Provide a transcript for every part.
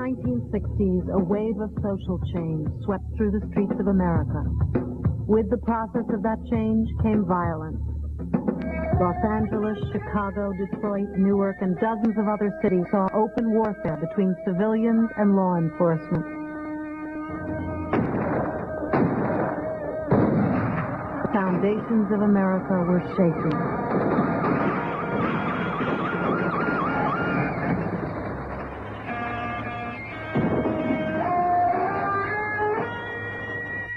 1960s, a wave of social change swept through the streets of America. With the process of that change came violence. Los Angeles, Chicago, Detroit, Newark, and dozens of other cities saw open warfare between civilians and law enforcement. The foundations of America were shaking.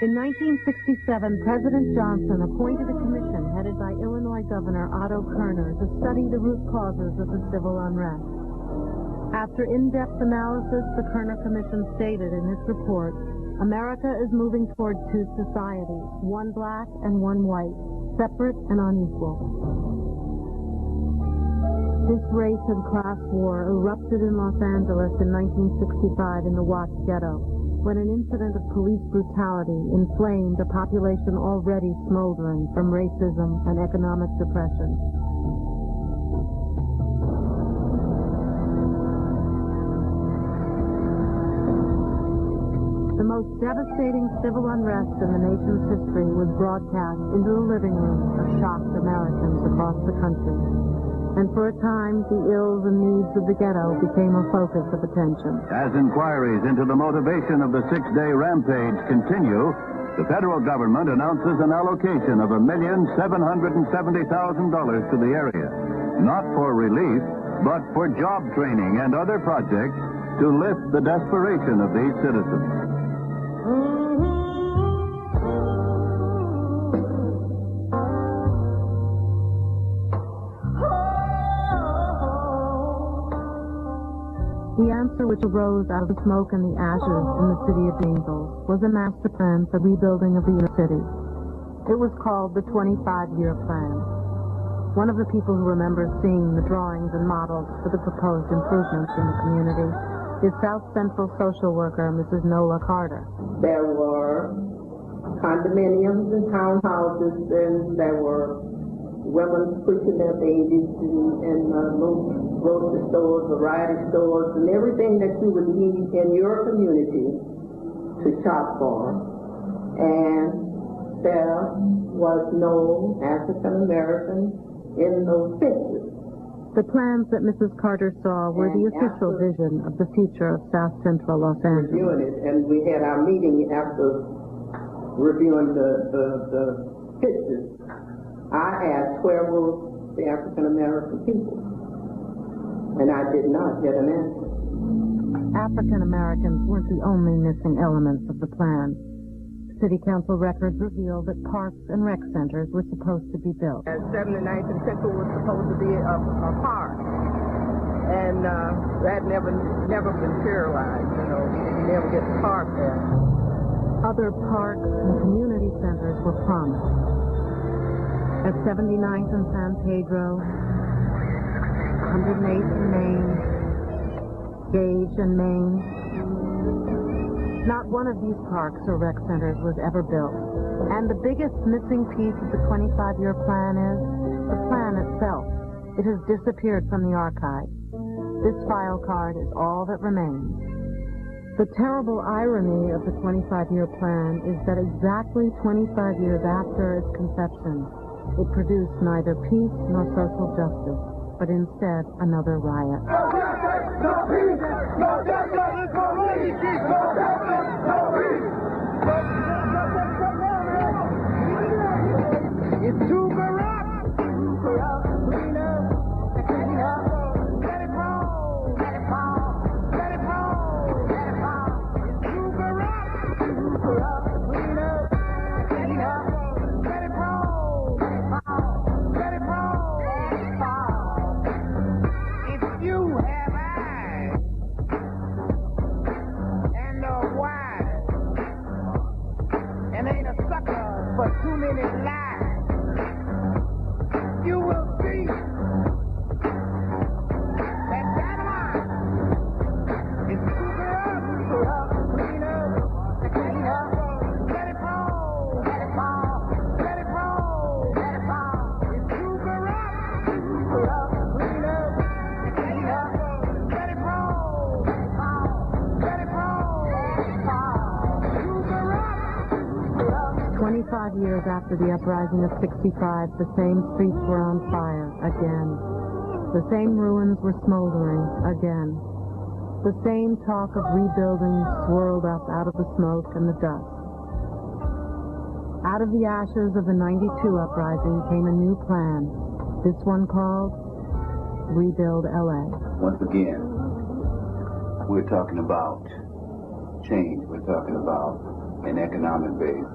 In 1967, President Johnson appointed a commission headed by Illinois Governor Otto Kerner to study the root causes of the civil unrest. After in-depth analysis, the Kerner Commission stated in its report, America is moving toward two societies, one black and one white, separate and unequal. This race and class war erupted in Los Angeles in 1965 in the Watts Ghetto, when an incident of police brutality inflamed a population already smoldering from racism and economic depression. The most devastating civil unrest in the nation's history was broadcast into the living rooms of shocked Americans across the country. And for a time, the ills and needs of the ghetto became a focus of attention. As inquiries into the motivation of the six-day rampage continue, the federal government announces an allocation of $1,770,000 to the area, not for relief, but for job training and other projects to lift the desperation of these citizens. The answer which arose out of the smoke and the ashes in the city of Angels was a master plan for rebuilding of the inner city. It was called the 25-year plan. One of the people who remembers seeing the drawings and models for the proposed improvements in the community is South Central social worker Mrs. Nola Carter. There were condominiums and townhouses, and there were women pushing their babies in little grocery stores, variety stores, and everything that you would need in your community to shop for. And there was no African American in those pictures. The plans that Mrs. Carter saw were the official vision of the future of South Central Los Angeles. Reviewing it, and we had our meeting after reviewing the pictures. I asked where were the African American people, and I did not get an answer. African Americans weren't the only missing elements of the plan. City Council records reveal that parks and rec centers were supposed to be built. 79th and Central was supposed to be a park, and that never materialized. You never get the park there. Other parks and community centers were promised. At 79th and San Pedro, 108th and Main, Gage and Main. Not one of these parks or rec centers was ever built. And the biggest missing piece of the 25-year plan is the plan itself. It has disappeared from the archive. This file card is all that remains. The terrible irony of the 25-year plan is that exactly 25 years after its conception, it produced neither peace nor social justice, but instead another riot. No justice, no peace, no justice, no peace, no justice, no peace. It's too corrupt. Clean up, clean up. Let it roll, let it fall, let it roll, let it fall. It's too corrupt, clean up, clean up. Let it roll, let it fall, let it roll, let it fall. If you have eyes and are wise and ain't a sucker for too many lies, you will see that dynamite is too corrupt, clean up, let it roll, let it fall, let it roll, let it fall. It's too corrupt, clean up, let it roll, let it fall, let 25 years after the uprising of 65, the same streets were on fire again. The same ruins were smoldering again. The same talk of rebuilding swirled up out of the smoke and the dust. Out of the ashes of the 92 uprising came a new plan, this one called Rebuild LA. Once again, we're talking about change. We're talking about an economic base.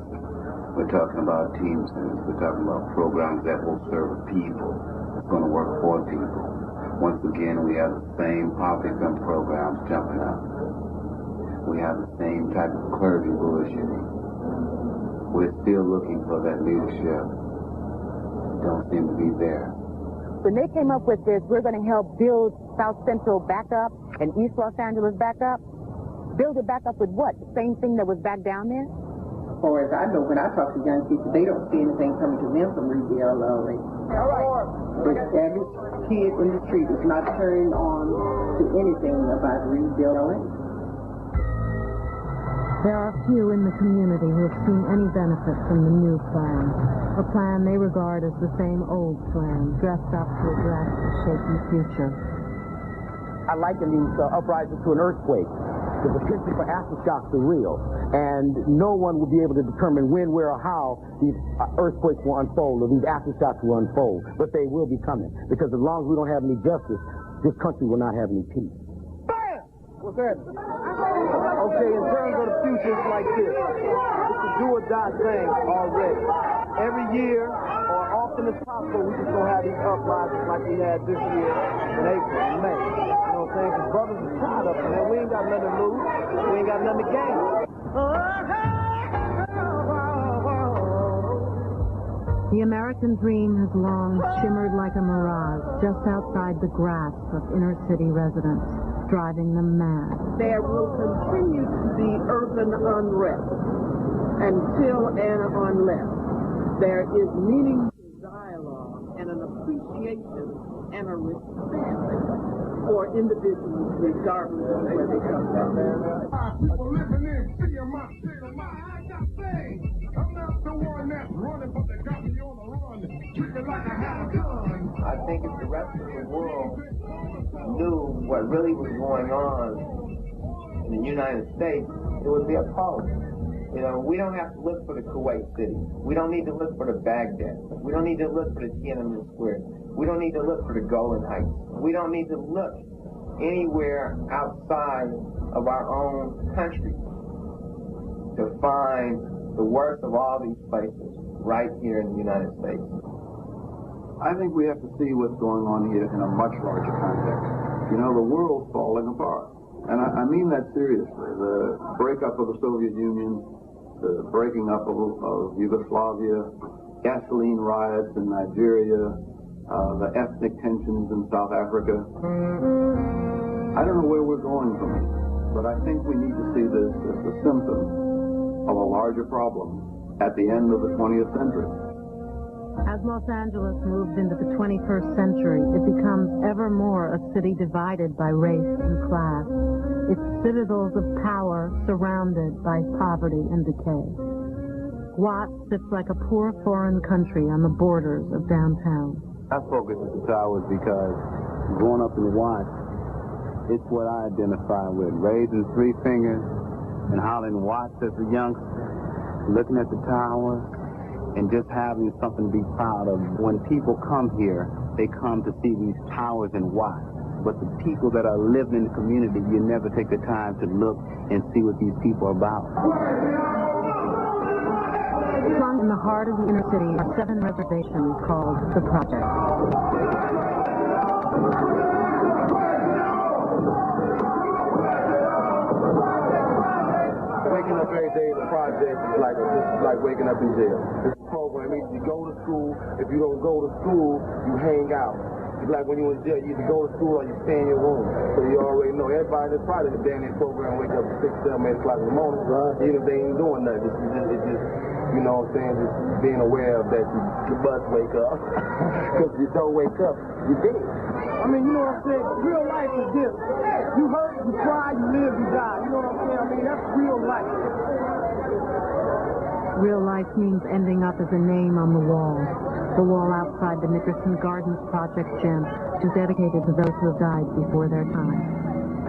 We're talking about team centers. We're talking about programs that will serve people. It's going to work for people. Once again, we have the same poverty income programs jumping up. We have the same type of clergy bullshitting. We're still looking for that leadership. Don't seem to be there. When they came up with this, we're going to help build South Central back up and East Los Angeles back up. Build it back up with what? The same thing that was back down there? As far as I know, when I talk to young people, they don't see anything coming to them from Rebuild LA. All right. But every kid in the street is not turned on to anything about Rebuild LA. There are few in the community who have seen any benefit from the new plan, a plan they regard as the same old plan, dressed up to address a shaky future. I liken these uprisings to an earthquake. The potential for aftershocks are real, and no one will be able to determine when, where, or how these earthquakes will unfold or these aftershocks will unfold, but they will be coming, because as long as we don't have any justice, this country will not have any peace. Bam! What's that? Okay, in terms of the future, it's like this. It's a do-or-die thing already. Every year, or often as possible, we just gonna have these uprisings like we had this year in April and May. You know what I'm saying? Because brothers are tired of it, man. We ain't got nothing to lose. We ain't got nothing to gain. The American dream has long shimmered like a mirage just outside the grasp of inner-city residents, driving them mad. There will continue to be urban unrest until and unless there is meaningful dialogue and an appreciation and a respect for individuals regardless of where they come from. People living in city of my state of mind. I got things. I'm not the one that's running, but they got me on the run. Treat me like I have a gun. I think if the rest of the world knew what really was going on in the United States, it would be appalling. You know, we don't have to look for the Kuwait City. We don't need to look for the Baghdad. We don't need to look for the Tiananmen Square. We don't need to look for the Golan Heights. We don't need to look anywhere outside of our own country to find the worst of all these places right here in the United States. I think we have to see what's going on here in a much larger context. You know, the world's falling apart. And I mean that seriously. The breakup of the Soviet Union, the breaking up of Yugoslavia, gasoline riots in Nigeria, the ethnic tensions in South Africa. I don't know where we're going from here, but I think we need to see this as a symptom of a larger problem at the end of the 20th century. As Los Angeles moves into the 21st century, it becomes ever more a city divided by race and class, its citadels of power surrounded by poverty and decay. Watts sits like a poor foreign country on the borders of downtown. I focus at the towers because growing up in Watts, it's what I identify with. Raising three fingers and hollering Watts as a youngster, looking at the towers, and just having something to be proud of. When people come here, they come to see these towers and Watts. But the people that are living in the community, you never take the time to look and see what these people are about. Flung in the heart of the inner city are 7 reservations called The Project. Waking up every day in the project is like waking up in jail. This program means you go to school. If you don't go to school, you hang out. It's like when you're in jail, you either go to school or you stay in your room. So you already know. Everybody in this project, the damn near program, wake up at 6, 7, 8 o'clock in the morning, even if they ain't doing nothing. It's just, you know what I'm saying, just being aware of that you must wake up. Because if you don't wake up, you're dead. I mean, you know what I'm saying? Real life is this. You hurt, you cry, you live, you die. You know what I'm saying? I mean, that's real life. Real life means ending up as a name on the wall outside the Nickerson Gardens Project gym, which is dedicated to those who have died before their time.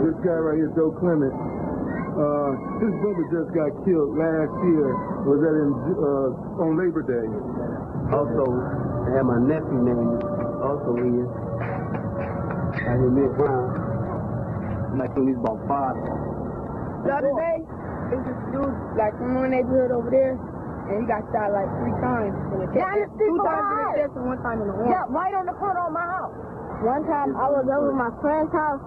This guy right here, Joe Clement, his brother just got killed last year. Was that on Labor Day? Also, I have my nephew named also here. I hear me around. Like when he's about 5. The other day, there's this dude, like, from one neighborhood over there, and he got shot like 3 times in the chest. 2 times in the chest and 1 time in the arm. Yeah, right on the front of my house. One time I was over at my friend's house,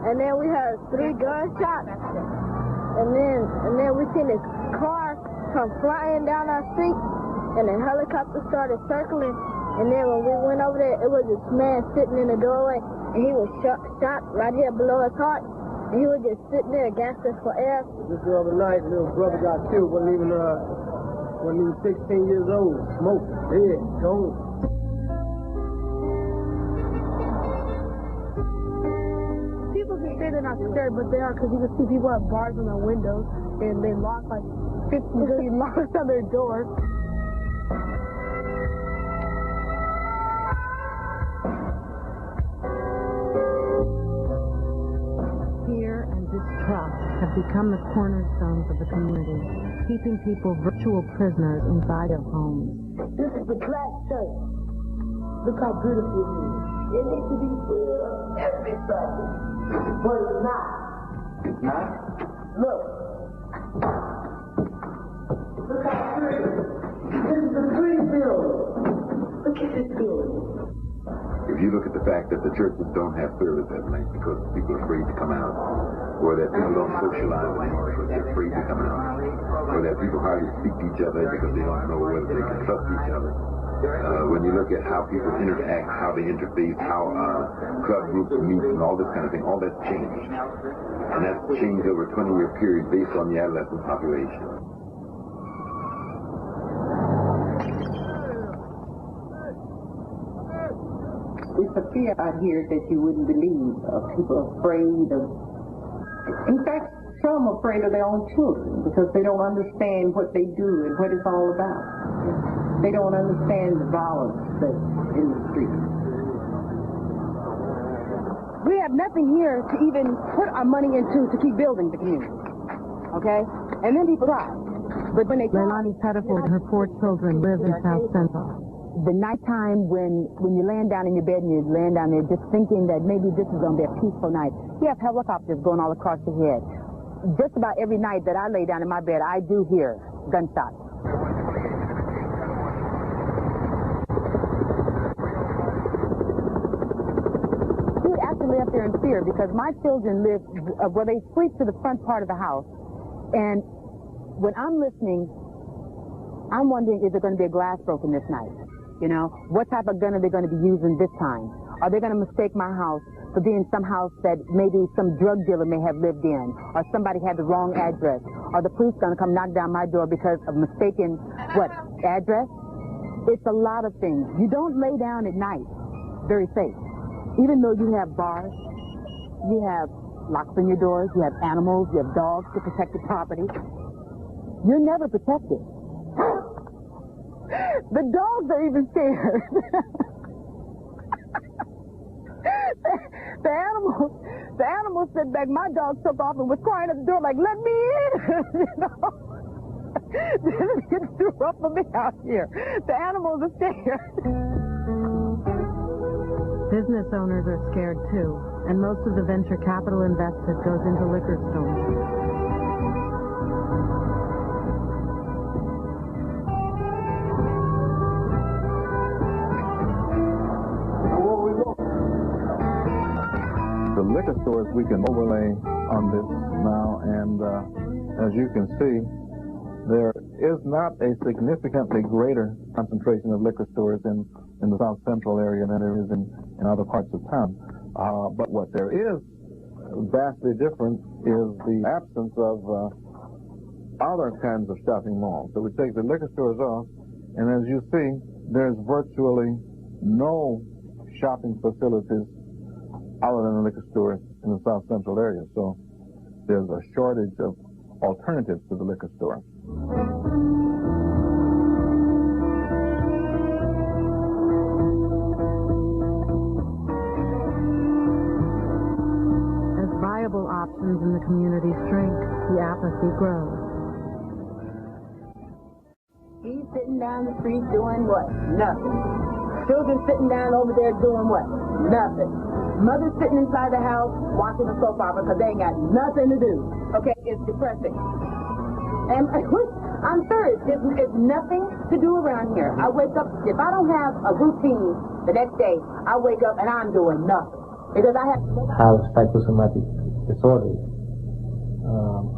and then we heard 3 gunshots, and then we seen this car come flying down our street, and the helicopter started circling, and then when we went over there, it was this man sitting in the doorway, and he was shot right here below his heart, and he was just sitting there gasping for air. This other night, little brother got killed, wasn't even 16 years old, smoking, dead, gone. People can say they're not scared, but they are, because you can see people have bars on their windows, and they lock like 50 million locks on their doors. Fear and distrust have become the cornerstones of the community, keeping people virtual prisoners inside their homes. This is the black church. Look how beautiful it is. It needs to be filled of everybody, but it's not. It's not? Look. Look how pretty. This is a pretty building. Look at this building. If you look at the fact that the churches don't have service at night because people are afraid to come out, or that people don't socialize anymore because they're afraid to come out, or that people hardly speak to each other because they don't know whether they can trust each other. When you look at how people interact, how they interface, how club groups meet, and all this kind of thing, all that's changed. And that's changed over a 20-year period based on the adolescent population. It's a fear out here that you wouldn't believe. People afraid of... In fact, some are afraid of their own children because they don't understand what they do and what it's all about. They don't understand the violence that's in the streets. We have nothing here to even put our money into to keep building the community. Okay? And then people cry. But when they... Leilani Pettiford and her 4 children live in South Central. The nighttime when you're laying down in your bed and you're laying down there just thinking that maybe this is going to be a peaceful night, you have helicopters going all across your head. Just about every night that I lay down in my bed, I do hear gunshots. We actually live up there in fear because my children live where they sleep to the front part of the house. And when I'm listening, I'm wondering, is there going to be a glass broken this night? You know, what type of gun are they going to be using this time? Are they going to mistake my house for being some house that maybe some drug dealer may have lived in, or somebody had the wrong address? Are the police going to come knock down my door because of mistaken, what, address? It's a lot of things. You don't lay down at night very safe. Even though you have bars, you have locks on your doors, you have animals, you have dogs to protect your property. You're never protected. The dogs are even scared. The animals sit back. My dog took off and was crying at the door like, let me in. You know? It's too rough for me out here. The animals are scared. Business owners are scared too, and most of the venture capital invested goes into liquor stores. The liquor stores, we can overlay on this now, and as you can see, there is not a significantly greater concentration of liquor stores in the South Central area than there is in other parts of town. But what there is vastly different is the absence of other kinds of shopping malls. So we take the liquor stores off, and as you see, there's virtually no shopping facilities other than the liquor stores in the South Central area. So there's a shortage of alternatives to the liquor store. bonds in the community shrink, the apathy grows. He's sitting down the street doing what? Nothing. Children sitting down over there doing what? Nothing. Mother sitting inside the house watching a soap opera because they ain't got nothing to do. Okay, it's depressing. And I'm serious. There's nothing to do around here. I wake up, if I don't have a routine the next day, I wake up and I'm doing nothing. Because I have psychosomatic disorders,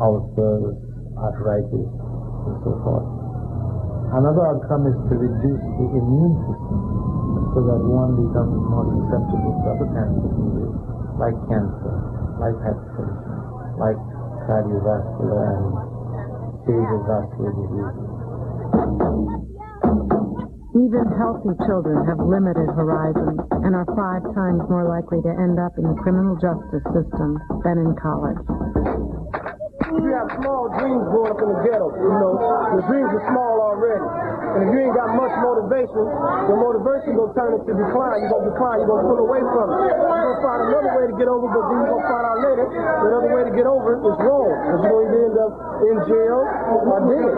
ulcers, arthritis, and so forth. Another outcome is to reduce the immune system so that one becomes more susceptible to other kinds of diseases, like cancer, like hypertension, like cardiovascular and cerebrovascular diseases. Even healthy children have limited horizons and are 5 times more likely to end up in the criminal justice system than in college. You have small dreams growing up in the ghetto, you know. Your dreams are small already. And if you ain't got much motivation, your motivation gonna turn into decline. You're gonna pull away from it. You're gonna find another way to get over, but then you're gonna find out later that other way to get over it is wrong. And you're gonna either end up in jail or dead.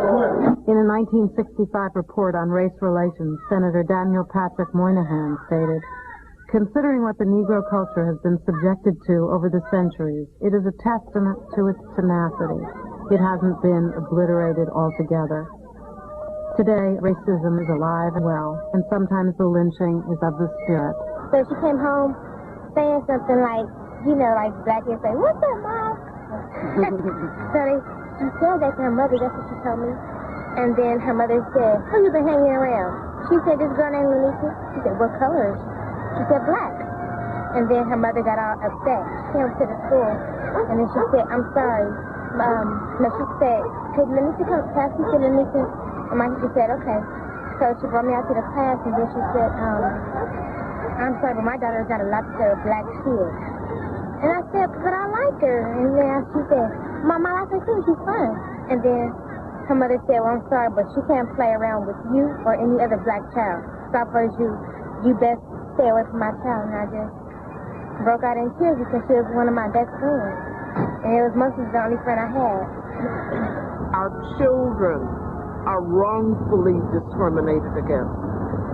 In a 1965 report on race relations, Senator Daniel Patrick Moynihan stated, "Considering what the Negro culture has been subjected to over the centuries, it is a testament to its tenacity. It hasn't been obliterated altogether. Today, racism is alive and well, and sometimes the lynching is of the spirit." So she came home saying something like, you know, like black kids say, "What's up, Mom?" So she said that to her mother, that's what she told me. And then her mother said, "Who you been hanging around?" She said, "This girl named Lenita." She said, "What color is she?" She said, "Black." And then her mother got all upset. She came to the school, and then she said, "I'm sorry." No, she said, "Could Lenita come to class?" She said, "Lenita." And my teacher said, "Okay." So she brought me out to the class, and then she said, "I'm sorry, but my daughter's got a lot of black kids." And I said, "But I like her." And then she said, "Mom, I like her too. She's fun." And then her mother said, "Well, I'm sorry, but she can't play around with you or any other black child. So I urge you best stay away from my child." And I just broke out in tears because she was one of my best friends. And it was mostly the only friend I had. Our children are wrongfully discriminated against.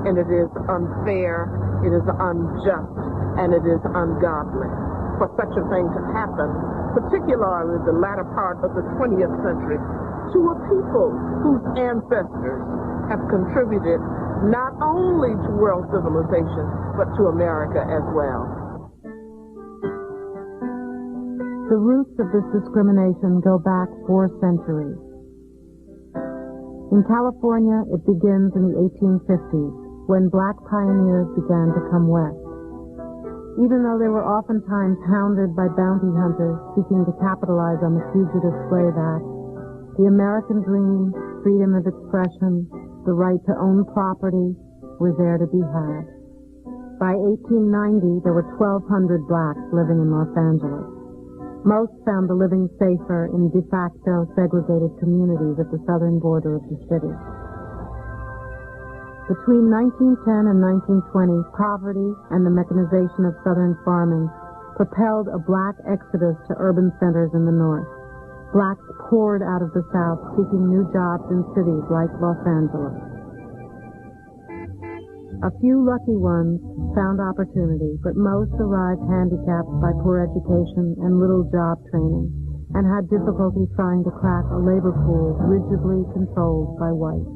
And it is unfair, it is unjust, and it is ungodly for such a thing to happen, particularly the latter part of the 20th century, to a people whose ancestors have contributed not only to world civilization, but to America as well. The roots of this discrimination go back 4 centuries. In California, it begins in the 1850s, when black pioneers began to come west. Even though they were oftentimes hounded by bounty hunters seeking to capitalize on the Fugitive Slave Act, the American dream, freedom of expression, the right to own property were there to be had. By 1890, there were 1,200 blacks living in Los Angeles. Most found the living safer in de facto segregated communities at the southern border of the city. Between 1910 and 1920, poverty and the mechanization of southern farming propelled a black exodus to urban centers in the north. Blacks poured out of the south seeking new jobs in cities like Los Angeles. A few lucky ones found opportunity, but most arrived handicapped by poor education and little job training, and had difficulty trying to crack a labor pool rigidly controlled by whites.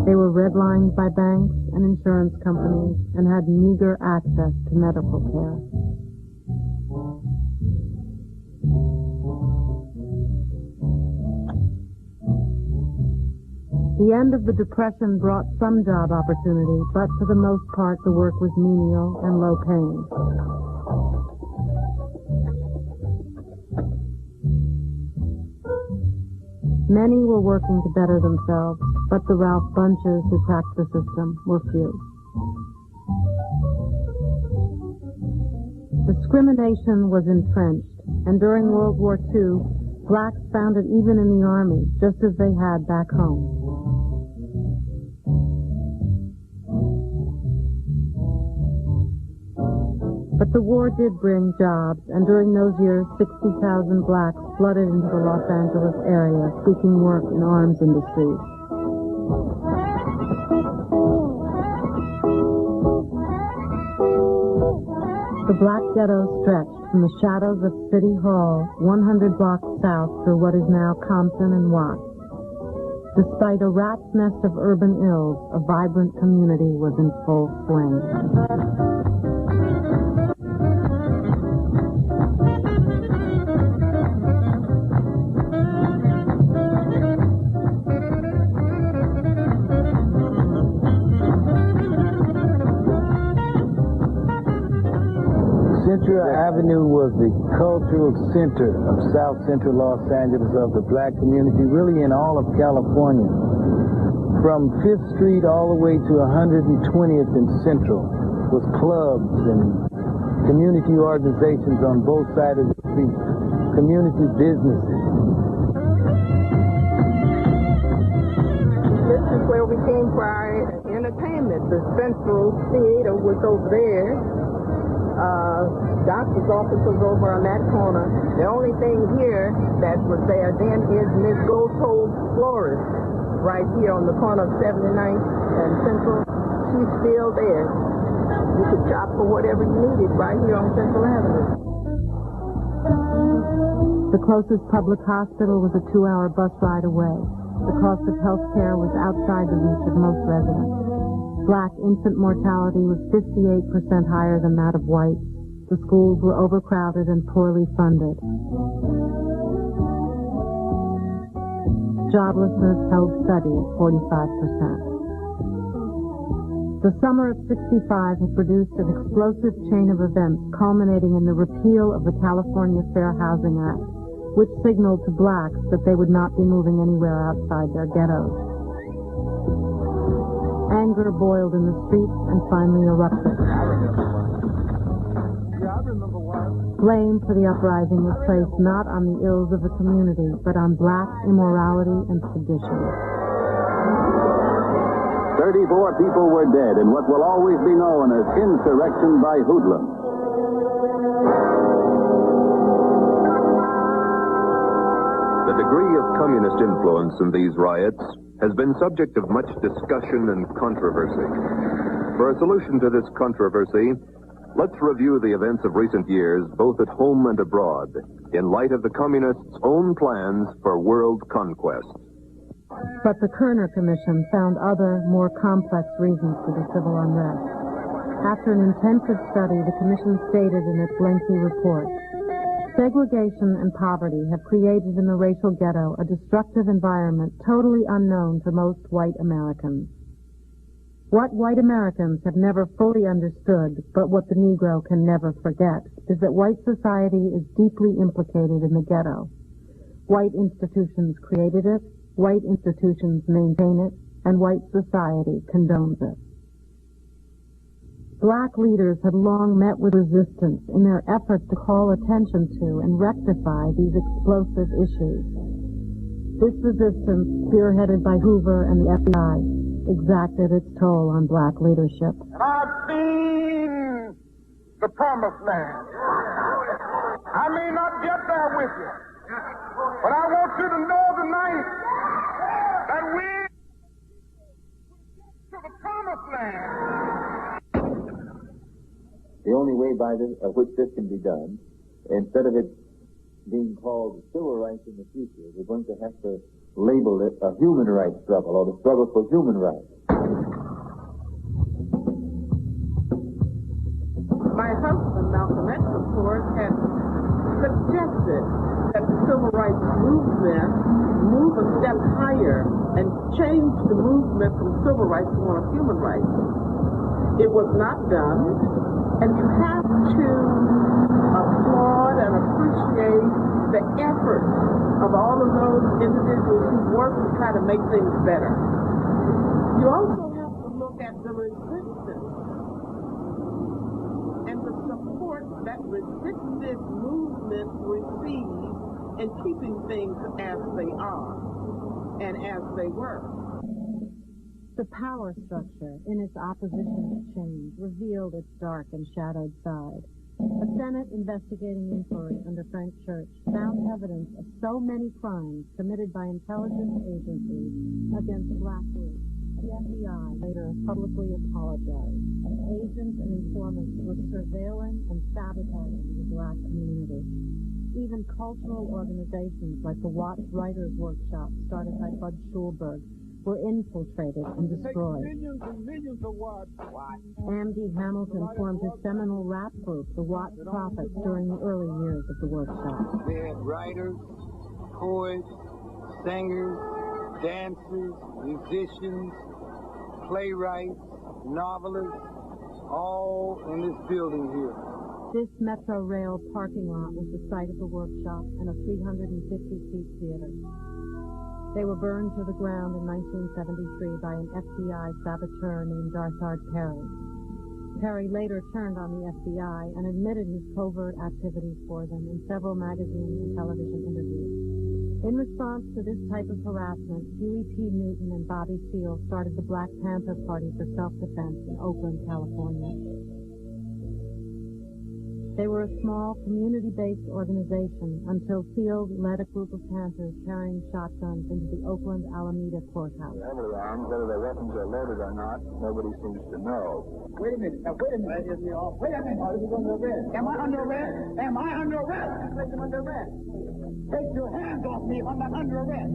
They were redlined by banks and insurance companies and had meager access to medical care. The end of the Depression brought some job opportunity, but for the most part the work was menial and low-paying. Many were working to better themselves, but the Ralph Bunches who cracked the system were few. Discrimination was entrenched, and during World War II, blacks found it even in the Army, just as they had back home. But the war did bring jobs, and during those years, 60,000 blacks flooded into the Los Angeles area seeking work in arms industries. The Black Ghetto stretched from the shadows of City Hall 100 blocks south through what is now Compton and Watts. Despite a rat's nest of urban ills, a vibrant community was in full swing. Central Avenue was the cultural center of South Central Los Angeles, of the black community, really in all of California. From 5th Street all the way to 120th and Central was clubs and community organizations on both sides of the street, community businesses. This is where we came for our entertainment. The Central Theater was over there. Doctor's office was over on that corner. The only thing here that was there then is Miss Goldtoe's florist, right here on the corner of 79th and Central. She's still there. You could shop for whatever you needed right here on Central Avenue. The closest public hospital was a 2-hour bus ride away. The cost of health care was outside the reach of most residents. Black infant mortality was 58% higher than that of whites. The schools were overcrowded and poorly funded. Joblessness held steady at 45%. The summer of '65 had produced an explosive chain of events culminating in the repeal of the California Fair Housing Act, which signaled to blacks that they would not be moving anywhere outside their ghettos. Anger boiled in the streets and finally erupted. Blame for the uprising was placed not on the ills of the community, but on black immorality and sedition. 34 people were dead in what will always be known as insurrection by hoodlums. The degree of communist influence in these riots has been subject of much discussion and controversy. For a solution to this controversy, let's review the events of recent years, both at home and abroad, in light of the communists' own plans for world conquest. But the Kerner Commission found other, more complex reasons for the civil unrest. After an intensive study, the Commission stated in its lengthy report, segregation and poverty have created in the racial ghetto a destructive environment totally unknown to most white Americans. What white Americans have never fully understood, but what the Negro can never forget, is that white society is deeply implicated in the ghetto. White institutions created it, white institutions maintain it, and white society condones it. Black leaders had long met with resistance in their efforts to call attention to and rectify these explosive issues. This resistance, spearheaded by Hoover and the FBI, exacted its toll on black leadership. And I've seen the promised land. I may not get there with you, but I want you to know tonight that we to the promised land. The only way by which this can be done, instead of it being called civil rights in the future, we're going to have to label it a human rights struggle, or the struggle for human rights. My husband, Malcolm X, of course, had suggested that the civil rights movement move a step higher and change the movement from civil rights to one of human rights. It was not done, and you have to applaud and appreciate the effort of all of those individuals who work to try to make things better. You also have to look at the resistance and the support that resisted movements receive in keeping things as they are and as they were. The power structure in its opposition to change revealed its dark and shadowed side. A Senate investigating inquiry under Frank Church found evidence of so many crimes committed by intelligence agencies against black groups. The FBI later publicly apologized. Agents and informants were surveilling and sabotaging the black community. Even cultural organizations like the Watts Writers Workshop, started by Bud Schulberg, were infiltrated and destroyed. Millions and millions of watts. Amity Hamilton formed his seminal rap group, the Watts Prophets, during the early years of the workshop. They had writers, poets, singers, dancers, musicians, playwrights, novelists, all in this building here. This Metro Rail parking lot was the site of the workshop and a 350-seat theater. They were burned to the ground in 1973 by an FBI saboteur named Darthard Perry. Perry later turned on the FBI and admitted his covert activities for them in several magazine and television interviews. In response to this type of harassment, Huey P. Newton and Bobby Seale started the Black Panther Party for Self-Defense in Oakland, California. They were a small, community-based organization until Seale led a group of Panthers carrying shotguns into the Oakland Alameda courthouse. Whether their weapons are loaded or not, nobody seems to know. Wait a minute. Wait a minute. Wait a minute. Are you under arrest? Am I under arrest? Am I under arrest? I place him under arrest. Take your hands off me if I'm not under arrest.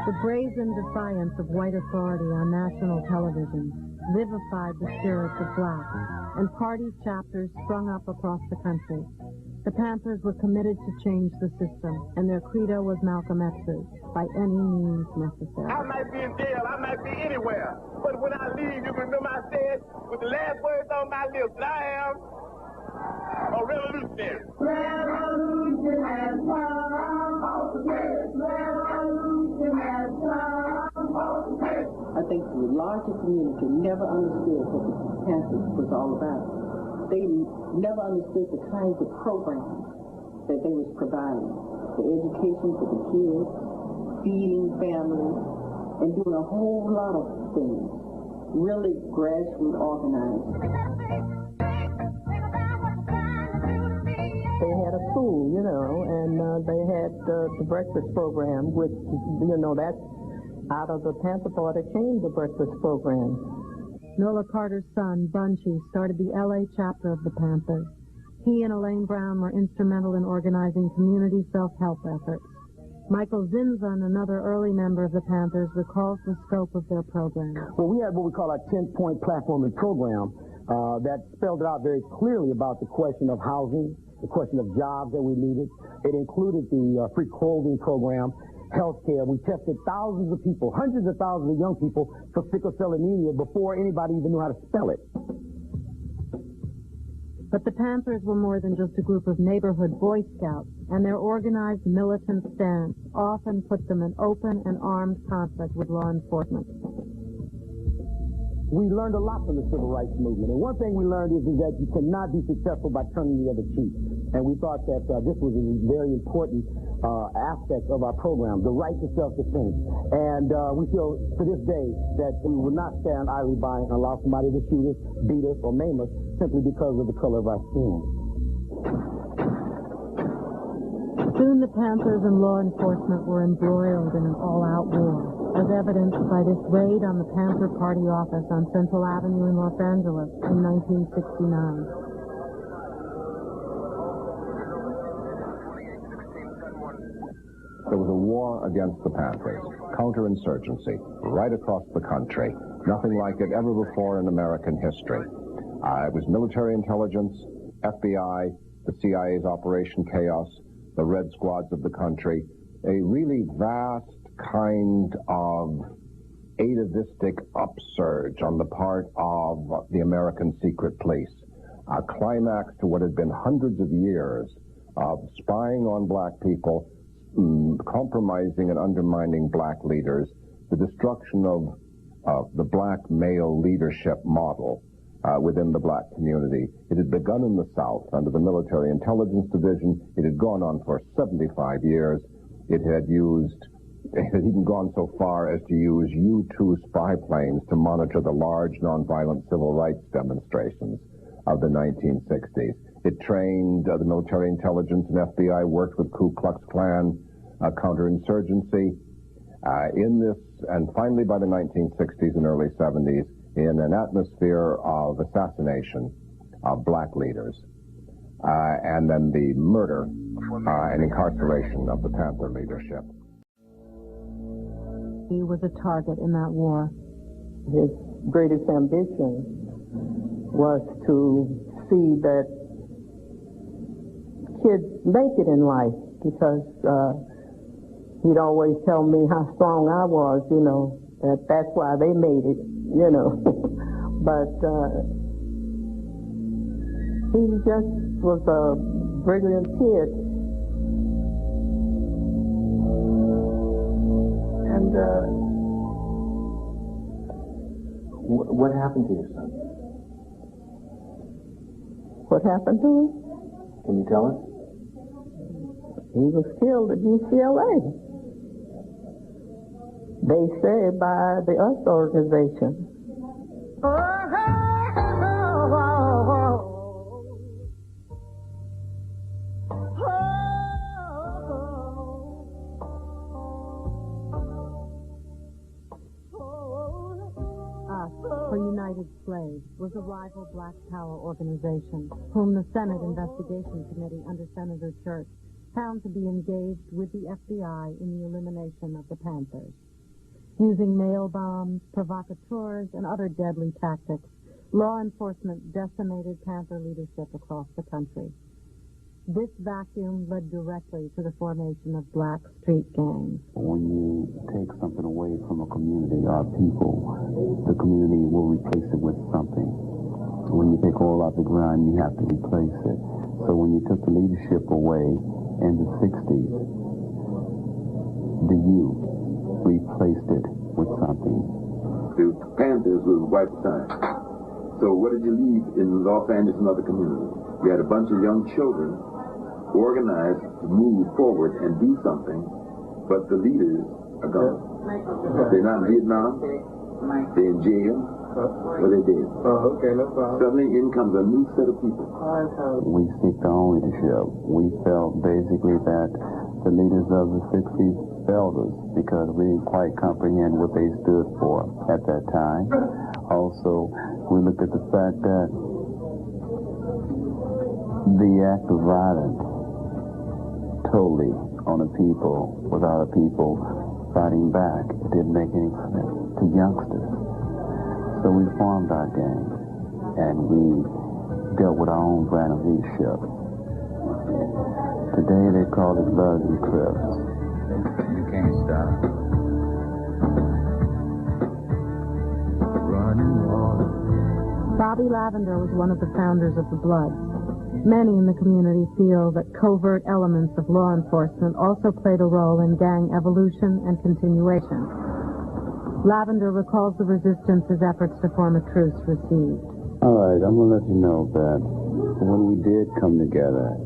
The brazen defiance of white authority on national television vivified the spirits of blacks, and party chapters sprung up across the country. The Panthers were committed to change the system, and their credo was Malcolm X's, by any means necessary. I might be in jail, I might be anywhere, but when I leave, you remember I said, with the last words on my lips, that I am a revolutionary. Revolution has come. Revolution has come. I think the larger community never understood what the Panthers was all about. They never understood the kinds of programs that they was providing. The education for the kids, feeding families, and doing a whole lot of things. Really grassroots organized. They had a school, and they had the breakfast program, which, that's out of the Panther Party came the breakfast program. Nola Carter's son, Bunchy, started the L.A. chapter of the Panthers. He and Elaine Brown were instrumental in organizing community self-help efforts. Michael Zinzan, another early member of the Panthers, recalls the scope of their program. Well, we had what we call our 10-point platform and program that spelled it out very clearly about the question of housing, the question of jobs that we needed. It included the free clothing program, healthcare. We tested thousands of people, hundreds of thousands of young people for sickle cell anemia before anybody even knew how to spell it. But the Panthers were more than just a group of neighborhood Boy Scouts, and their organized militant stance often put them in open and armed conflict with law enforcement. We learned a lot from the civil rights movement, and one thing we learned is that you cannot be successful by turning the other cheek. And we thought that this was a very important aspect of our program, the right to self-defense. And we feel to this day that we will not stand idly by and allow somebody to shoot us, beat us, or maim us simply because of the color of our skin. Soon the Panthers and law enforcement were embroiled in an all-out war, as evidenced by this raid on the Panther Party office on Central Avenue in Los Angeles in 1969. There was a war against the Panthers, counterinsurgency, right across the country. Nothing like it ever before in American history. It was military intelligence, FBI, the CIA's Operation Chaos, the Red Squads of the country, a really vast kind of atavistic upsurge on the part of the American secret police, a climax to what had been hundreds of years of spying on black people, compromising and undermining black leaders, the destruction of the black male leadership model, within the black community. It had begun in the South under the Military Intelligence Division. It had gone on for 75 years. It had even gone so far as to use U-2 spy planes to monitor the large nonviolent civil rights demonstrations of the 1960s. It trained the military intelligence and FBI, worked with Ku Klux Klan counterinsurgency in this, and finally by the 1960s and early 70s, in an atmosphere of assassination of black leaders, and then the murder and incarceration of the Panther leadership. He was a target in that war. His greatest ambition was to see that kids make it in life, because he'd always tell me how strong I was, that's why they made it, But he just was a brilliant kid. And what happened to your son? What happened to him? Can you tell us? He was killed at UCLA. They say by the US organization. For United Slaves was a rival black power organization whom the Senate Investigation Committee under Senator Church found to be engaged with the FBI in the elimination of the Panthers. Using nail bombs, provocateurs, and other deadly tactics, law enforcement decimated Panther leadership across the country. This vacuum led directly to the formation of black street gangs. When you take something away from a community or people, the community will replace it with something. When you take oil out the ground, you have to replace it. So when you took the leadership away in the 60s, the youth replaced it with something. The Panthers was white time. So what did you leave in Los Angeles and other communities? You had a bunch of young children organized to move forward and do something, but the leaders are gone. They're not in Vietnam, they're in jail, or they're dead. Okay, no problem. Suddenly in comes a new set of people. We seeked our own leadership. We felt basically that the leaders of the 60s failed us because we didn't quite comprehend what they stood for at that time. Also, we looked at the fact that the act of violence totally on the people without the people fighting back, it didn't make any sense to youngsters. So we formed our gang and we dealt with our own brand of leadership. Today they call it Bloods and Crips. You can't stop. Running water. Bobby Lavender was one of the founders of the Bloods. Many in the community feel that covert elements of law enforcement also played a role in gang evolution and continuation. Lavender recalls the resistance his efforts to form a truce received. All right, I'm going to let you know that when we did come together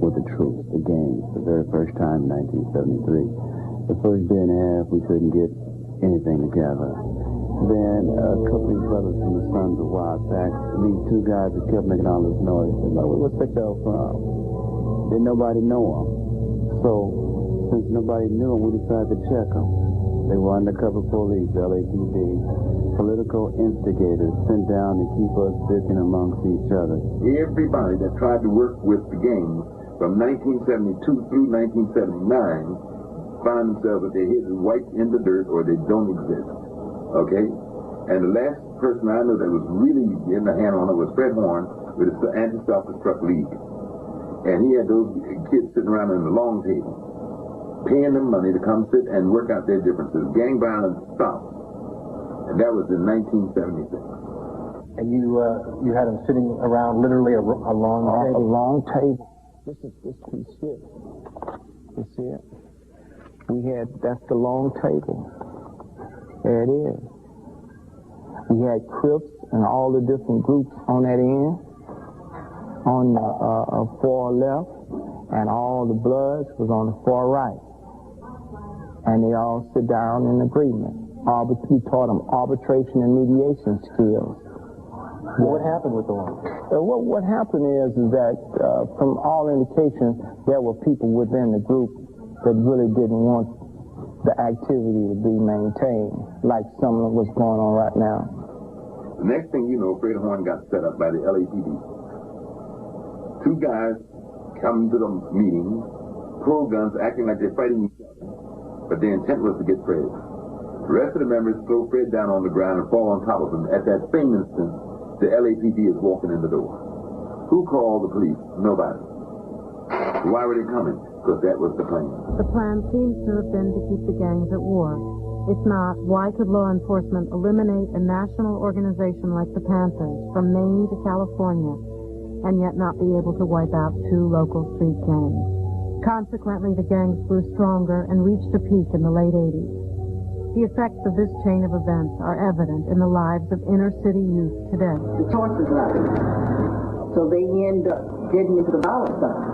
with the truce, the gangs, the very first time in 1973, the first day and a half we couldn't get anything together. Then a couple of brothers from the Sons of Wild Pack, these two guys that kept making all this noise, said, "No, what's that y'all from?" Didn't nobody know them. So, since nobody knew them, we decided to check them. They were undercover police, LAPD, political instigators sent down to keep us bickering amongst each other. Everybody that tried to work with the gangs from 1972 through 1979 found themselves with their heads wiped in the dirt or they don't exist. Okay? And the last person I know that was really in the hand on it was Fred Horn with the Anti-Self-Destruct League. And he had those kids sitting around in the long table, paying them money to come sit and work out their differences. Gang violence stopped. And that was in 1976. And you had them sitting around literally a long table? A long table. This piece here. You see it? That's the long table. There it is. We had Crips and all the different groups on that end, on the far left, and all the Bloods was on the far right. And they all sit down in agreement. We taught them arbitration and mediation skills. What happened with the law? What happened is that from all indications, there were people within the group that really didn't want the activity to be maintained, like some of what's going on right now. The next thing you know, Fred Horn got set up by the LAPD. Two guys come to the meeting, pull guns, acting like they're fighting each other, but their intent was to get Fred. The rest of the members throw Fred down on the ground and fall on top of him. At that same instant, the LAPD is walking in the door. Who called the police? Nobody. Why were they coming? Because that was the plan. The plan seems to have been to keep the gangs at war. If not, why could law enforcement eliminate a national organization like the Panthers from Maine to California and yet not be able to wipe out two local street gangs? Consequently, the gangs grew stronger and reached a peak in the late 80s. The effects of this chain of events are evident in the lives of inner-city youth today. The choice is right. So they end up getting into the violent side.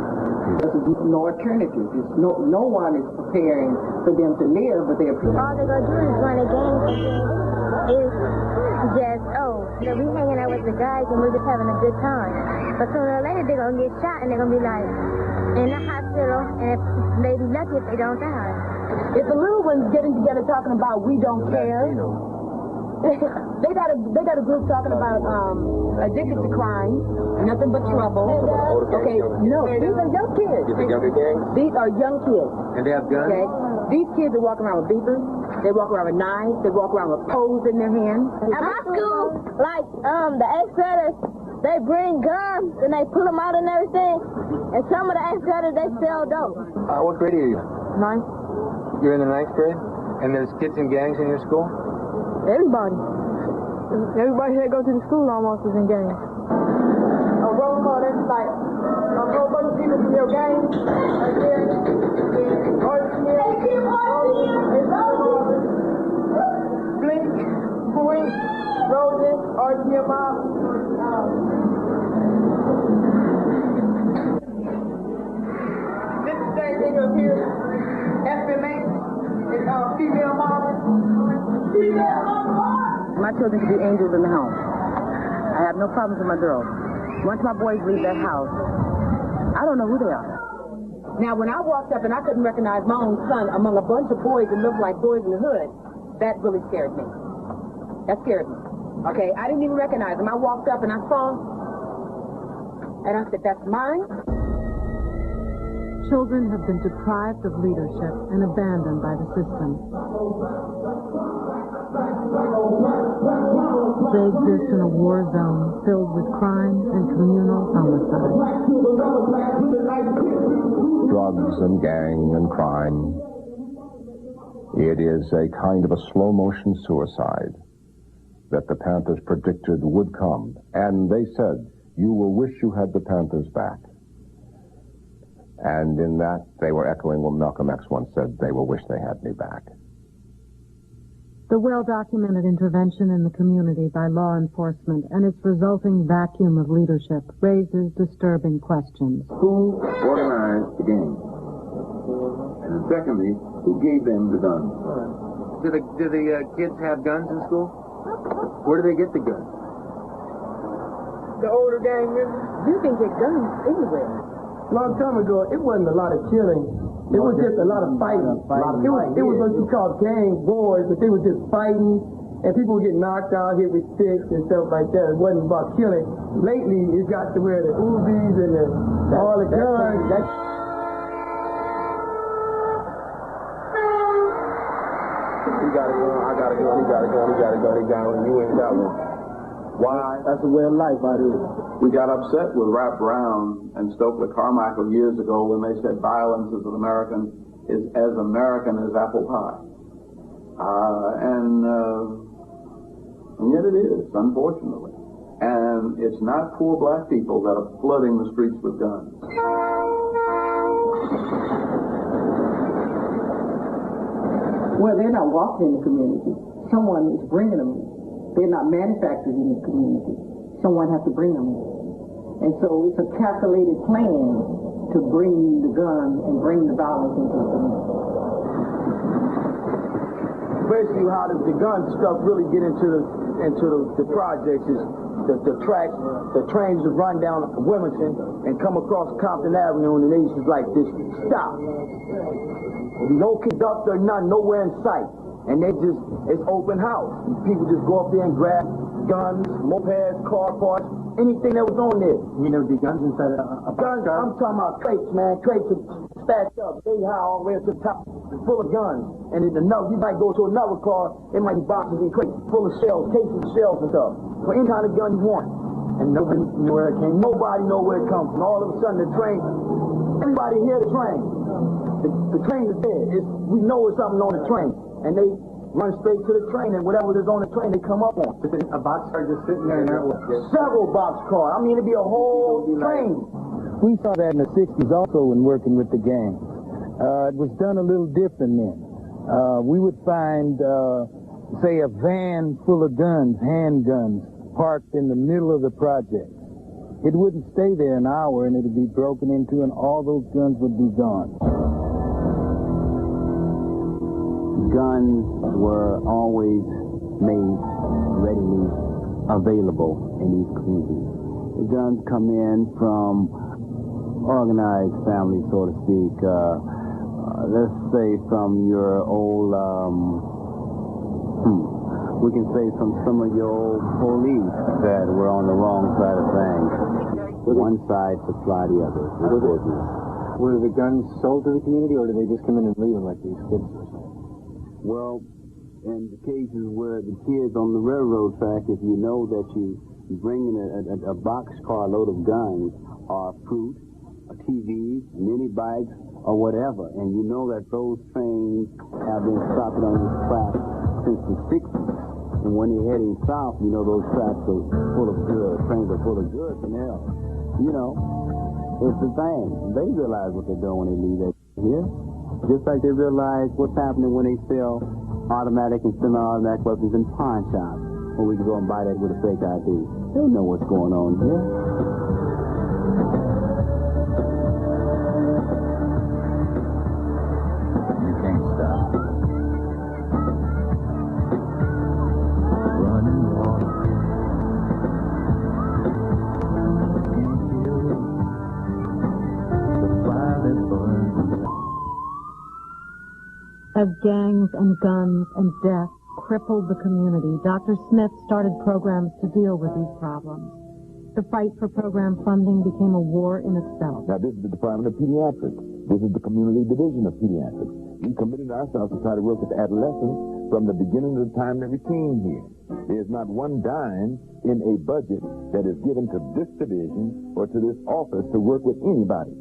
There's no alternative. No one is preparing for them to live, but they're preparing. All they're going to do is run a gang is just, we hanging out with the guys and we're just having a good time. But sooner or later they're going to get shot and they're going to be like in the hospital, and if they be lucky if they don't die. If the little ones getting together talking about we don't care, they got a group talking about addicted to crime, nothing but trouble. Okay, no, these are young kids. You think younger gangs? These are young kids. And they have guns? Okay, these kids are walking around with beepers. They walk around with knives. They walk around with poles in their hands. At my school, like the eighth graders, they bring guns and they pull them out and everything. And some of the eighth graders, they sell dope. What grade are you? Ninth. You're in the 9th grade? And there's kids in gangs in your school? Everybody. Everybody that goes to the school almost is in gangs. A roll call, that's like a whole bunch of people from your gang. Right there. Blink, Point, Roses, RTMI. This is that thing up here. FMA. It's female model. My children can be angels in the home. I have no problems with my girls. Once my boys leave that house, I don't know who they are. Now, when I walked up and I couldn't recognize my own son among a bunch of boys that looked like boys in the hood, that really scared me. That scared me. Okay, I didn't even recognize him. I walked up and I saw, and I said, that's mine? Children have been deprived of leadership and abandoned by the system. They exist in a war zone filled with crime and communal homicide. Drugs and gang and crime. It is a kind of a slow-motion suicide that the Panthers predicted would come. And they said, you will wish you had the Panthers back. And in that, they were echoing what Malcolm X once said, they will wish they had me back. The well-documented intervention in the community by law enforcement and its resulting vacuum of leadership raises disturbing questions. Who organized the gang? And secondly, who gave them the guns? Do the kids have guns in school? Where do they get the guns? The older gang members. You can get guns anywhere. A long time ago, it wasn't a lot of killing. It was just a lot of fighting. It was what you call gang wars, but they were just fighting, and people were getting knocked out, hit with sticks and stuff like that. It wasn't about killing. Lately, it got to where the Uzis and all the guns. He got a gun, I got a gun, he got a gun, he got a gun, he got one, you ain't got one. Why? That's the way of life out here. We got upset with Rap Brown and Stokely Carmichael years ago when they said violence is as American as apple pie. And yet it is, unfortunately. And it's not poor black people that are flooding the streets with guns. Well, they're not walking in the community. Someone is bringing them in. They're not manufactured in the community. Someone has to bring them in. And so it's a calculated plan to bring the gun and bring the violence into the community. Basically, how the gun stuff really get into the projects is the tracks, the trains would run down Wilmington and come across Compton Avenue, and they just like this, stop. No conductor, none, nowhere in sight. And it's open house. People just go up there and grab guns, mopeds, car parts, anything that was on there. You know, the guns inside a guns, I'm talking about crates, man. Crates are stacked up. They high all the way up to the top, full of guns. And then you might go to another car, it might be boxes and crates full of shells, cases of shells and stuff. For any kind of gun you want. And nobody knew where it came from. Nobody know where it comes from. All of a sudden the train, everybody hear the train. The train is there. We know it's something on the train. And they run straight to the train, and whatever is on the train, they come up on. A boxcar just sitting there and several boxcars. I mean, it'd be a whole train. We saw that in the 60s also when working with the gangs. It was done a little different then. We would find, say, a van full of guns, handguns, parked in the middle of the project. It wouldn't stay there an hour, and it would be broken into, and all those guns would be gone. Guns were always made readily available in these communities. The guns come in from organized families, so to speak. Let's say from your old, we can say from some of your old police that were on the wrong side of things. One side supply the other. Were the guns sold to the community, or did they just come in and leave them like these kids? Well, in the cases where the kids on the railroad track, if you know that you bring in a boxcar load of guns or fruit, or TVs, mini bikes, or whatever, and you know that those trains have been stopping on this track since the 60s, and when they're heading south, you know those tracks are full of goods, trains are full of goods, and hell, you know, it's the thing. They realize what they're doing when they leave that here. Just like they realize what's happening when they sell automatic and semi-automatic weapons in pawn shops. Or we can go and buy that with a fake ID. They know what's going on here. You can't stop. Running water. Can't kill the fire that burns. As gangs and guns and death crippled the community, Dr. Smith started programs to deal with these problems. The fight for program funding became a war in itself. Now, this is the Department of Pediatrics. This is the Community Division of Pediatrics. We committed ourselves to try to work with adolescents from the beginning of the time that we came here. There's not one dime in a budget that is given to this division or to this office to work with anybody.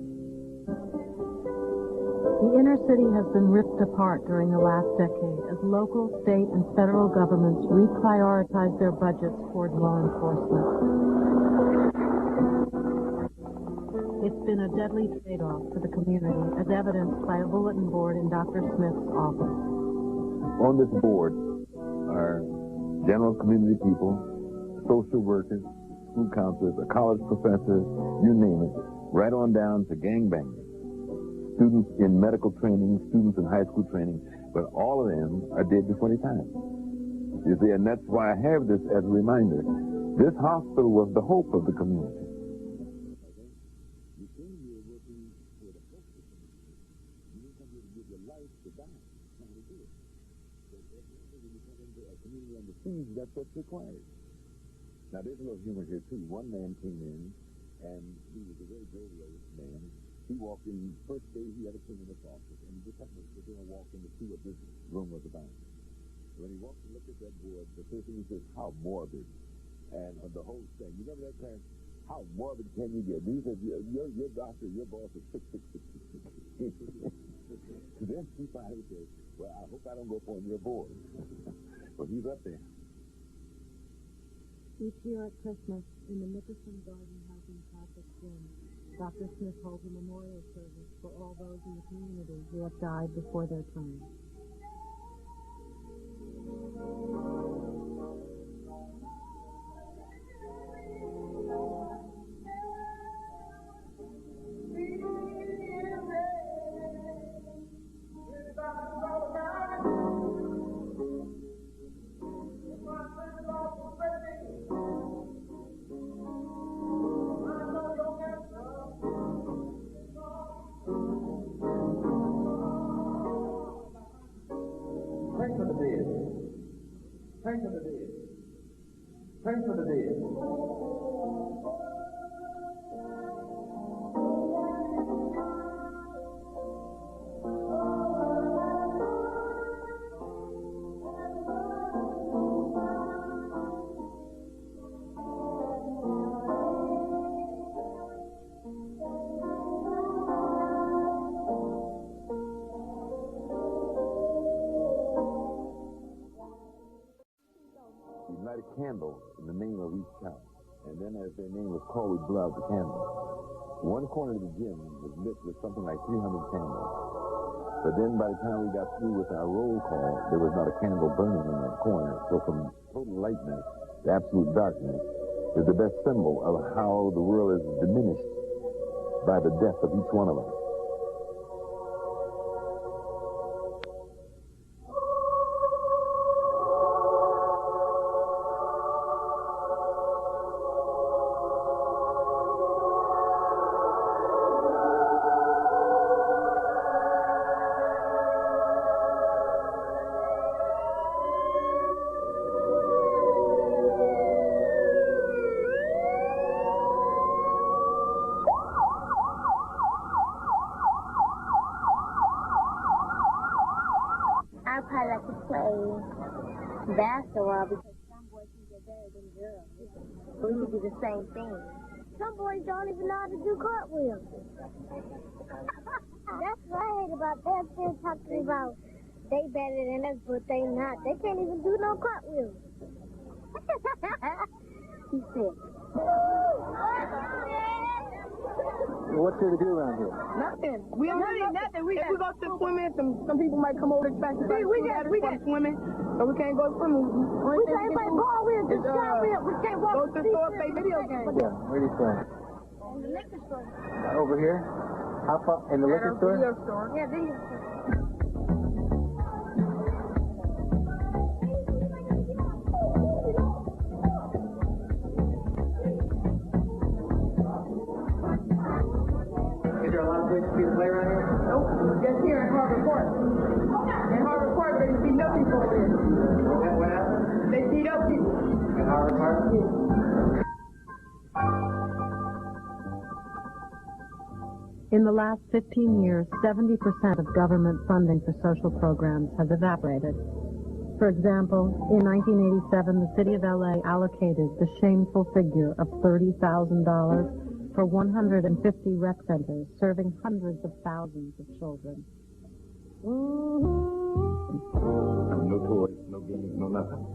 The inner city has been ripped apart during the last decade as local, state, and federal governments reprioritize their budgets toward law enforcement. It's been a deadly trade-off for the community, as evidenced by a bulletin board in Dr. Smith's office. On this board are general community people, social workers, school counselors, a college professor, you name it, right on down to gangbangers. Students in medical training, students in high school training, but all of them are dead before their time. You see, and that's why I have this as a reminder. This hospital was the hope of the community. You came here working for the hope of the community. You didn't come here to give your life to die. That's not what it is. But when you come into a community on the siege, that's what's required. Now, there's a little humor here, too. One man came in, and he was a very jovial man. He walked in, first day he had a clean in his office, and he just happened to sit there and walk in to see what this room was about. When he walked and looked at that board, the first thing he says, how morbid. And the whole thing, you remember that time? How morbid can you get? And he said, your doctor, your boss is 666. So then he finally says, well, I hope I don't go on your board. But he's up there. Each year at Christmas, in the Nickerson Garden Housing Project Gym, Dr. Smith holds a memorial service for all those in the community who have died before their time. count. And then as their name was called, we blew out the candles. One corner of the gym was lit with something like 300 candles. But then by the time we got through with our roll call, there was not a candle burning in that corner. So from total lightness to absolute darkness is the best symbol of how the world is diminished by the death of each one of us. I probably like to play basketball because some boys think they're better than girls. But we could do the same thing. Some boys don't even know how to do cartwheels. That's what I hate about them. They're talking about they better than us, but they not. They can't even do no cartwheels. He said. What's there to do around here? Nothing. We don't do nothing. If we go to swimming, some people might come over to expect us. We got swimming, but we can't go swimming. We can't play ball wheels, we can't walk. Go to the store, play video games. Yeah, where do you play? In the liquor store. Over here? How far? In the liquor store? Video store. Yeah, video store. Is there a lot of places for you to play around here? Nope. Just here in Harbor Park. In Harbor Park, they see no people over there. What happened? They see no people. In Harbor Park? In the last 15 years, 70% of government funding for social programs has evaporated. For example, in 1987, the city of LA allocated the shameful figure of $30,000 for 150 rec centers serving hundreds of thousands of children. No toys, no games, no nothing.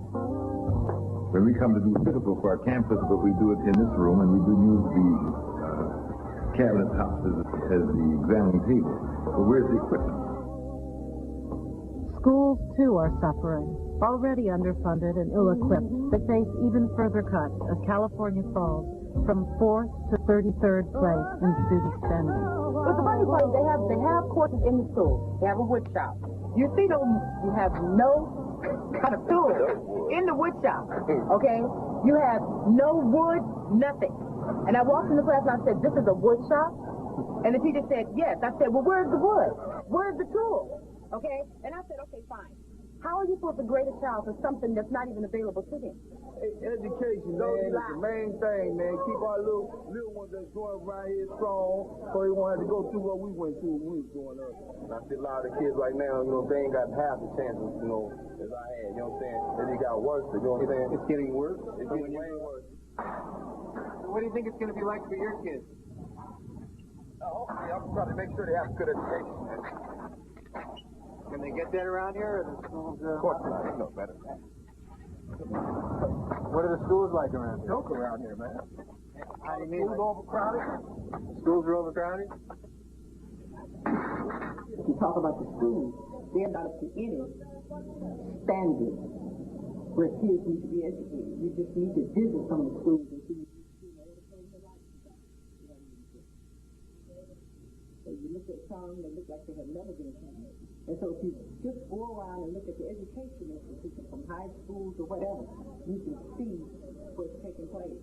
When we come to do physical for our campus, but we do it in this room, and we do use the cabinet house as the examining table. But where's the equipment? Schools, too, are suffering. Already underfunded and ill-equipped, they face even further cuts as California falls from 4th to 33rd place in student spending. But the funny part is they have courses in the school. They have a wood shop. You see them, you have no kind of tools in the wood shop, okay? You have no wood, nothing. And I walked in the class and I said, this is a wood shop? And the teacher said, yes. I said, well, where's the wood? Where's the tool? Okay? And I said, okay, fine. How are you supposed to grade a child for something that's not even available to them? Education, man, is the main thing, man. Keep our little ones that's growing up around here strong, so they won't have to go through what we went through when we was growing up. And I see a lot of the kids right now, they ain't got half the chances, as I had, you know what I'm saying? And it got worse, you know what I'm saying? It's getting worse. It's getting way worse. What do you think it's going to be like for your kids? Hopefully, I'm trying to make sure they have a good education. Can they get that around here? Or the schools, Of course not. They know better. What are the schools like around here? Joke around here, man. How do you mean? Schools overcrowded? Schools are overcrowded? If you talk about the schools, they're not up to any standard where kids need to be educated. You just need to visit some of the schools and see. So you look at some, they look like they have never been attended. And so if you just go around and look at the education institutions from high schools or whatever, you can see what's taking place.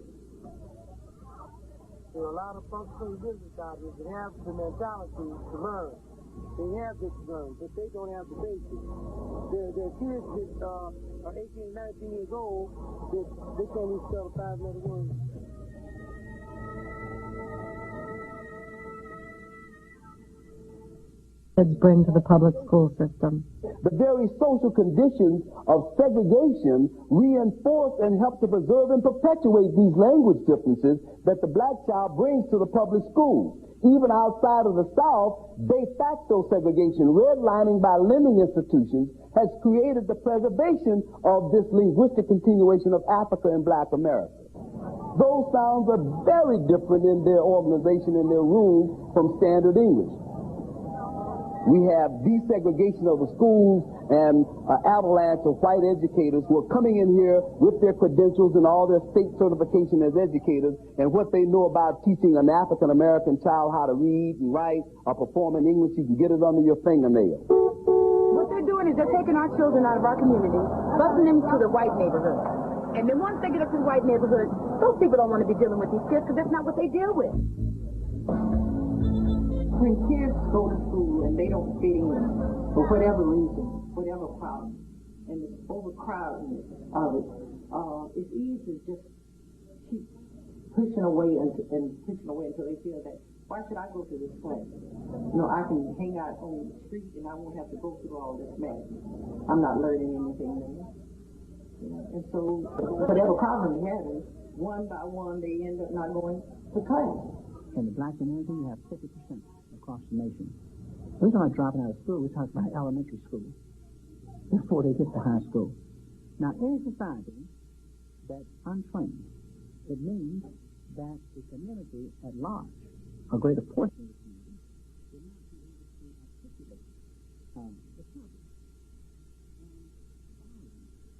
There are a lot of folks in business out here that have the mentality to learn. They have this learn, but they don't have the basics. There are kids that are 18, 19 years old that they can't even spell a 5-letter word. Bring to the public school system. The very social conditions of segregation reinforce and help to preserve and perpetuate these language differences that the black child brings to the public schools. Even outside of the South, de facto segregation, redlining by lending institutions, has created the preservation of this linguistic continuation of Africa and black America. sounds are very different in their organization, in their rules from standard English. We have desegregation of the schools and an avalanche of white educators who are coming in here with their credentials and all their state certification as educators and what they know about teaching an African-American child how to read and write or perform in English. You can get it under your fingernail. What they're doing is they're taking our children out of our community, busing them to the white neighborhood. And then once they get up to the white neighborhood, those people don't want to be dealing with these kids because that's not what they deal with. When kids go to school and they don't fit in for whatever reason, whatever problem, and the overcrowding of it, it's easy to just keep pushing away and pushing away until they feel that, why should I go to this class? You know, I can hang out on the street and I won't have to go through all this mess. I'm not learning anything new. You know, and so whatever problem they have, one by one they end up not going to class. In the black community, you have 50% across the nation. We're talking about dropping out of school. We're talking about elementary school before they get to high school. Now, any society that's untrained, it means that the community at large, a greater portion of the community, will not be able to articulate the problem.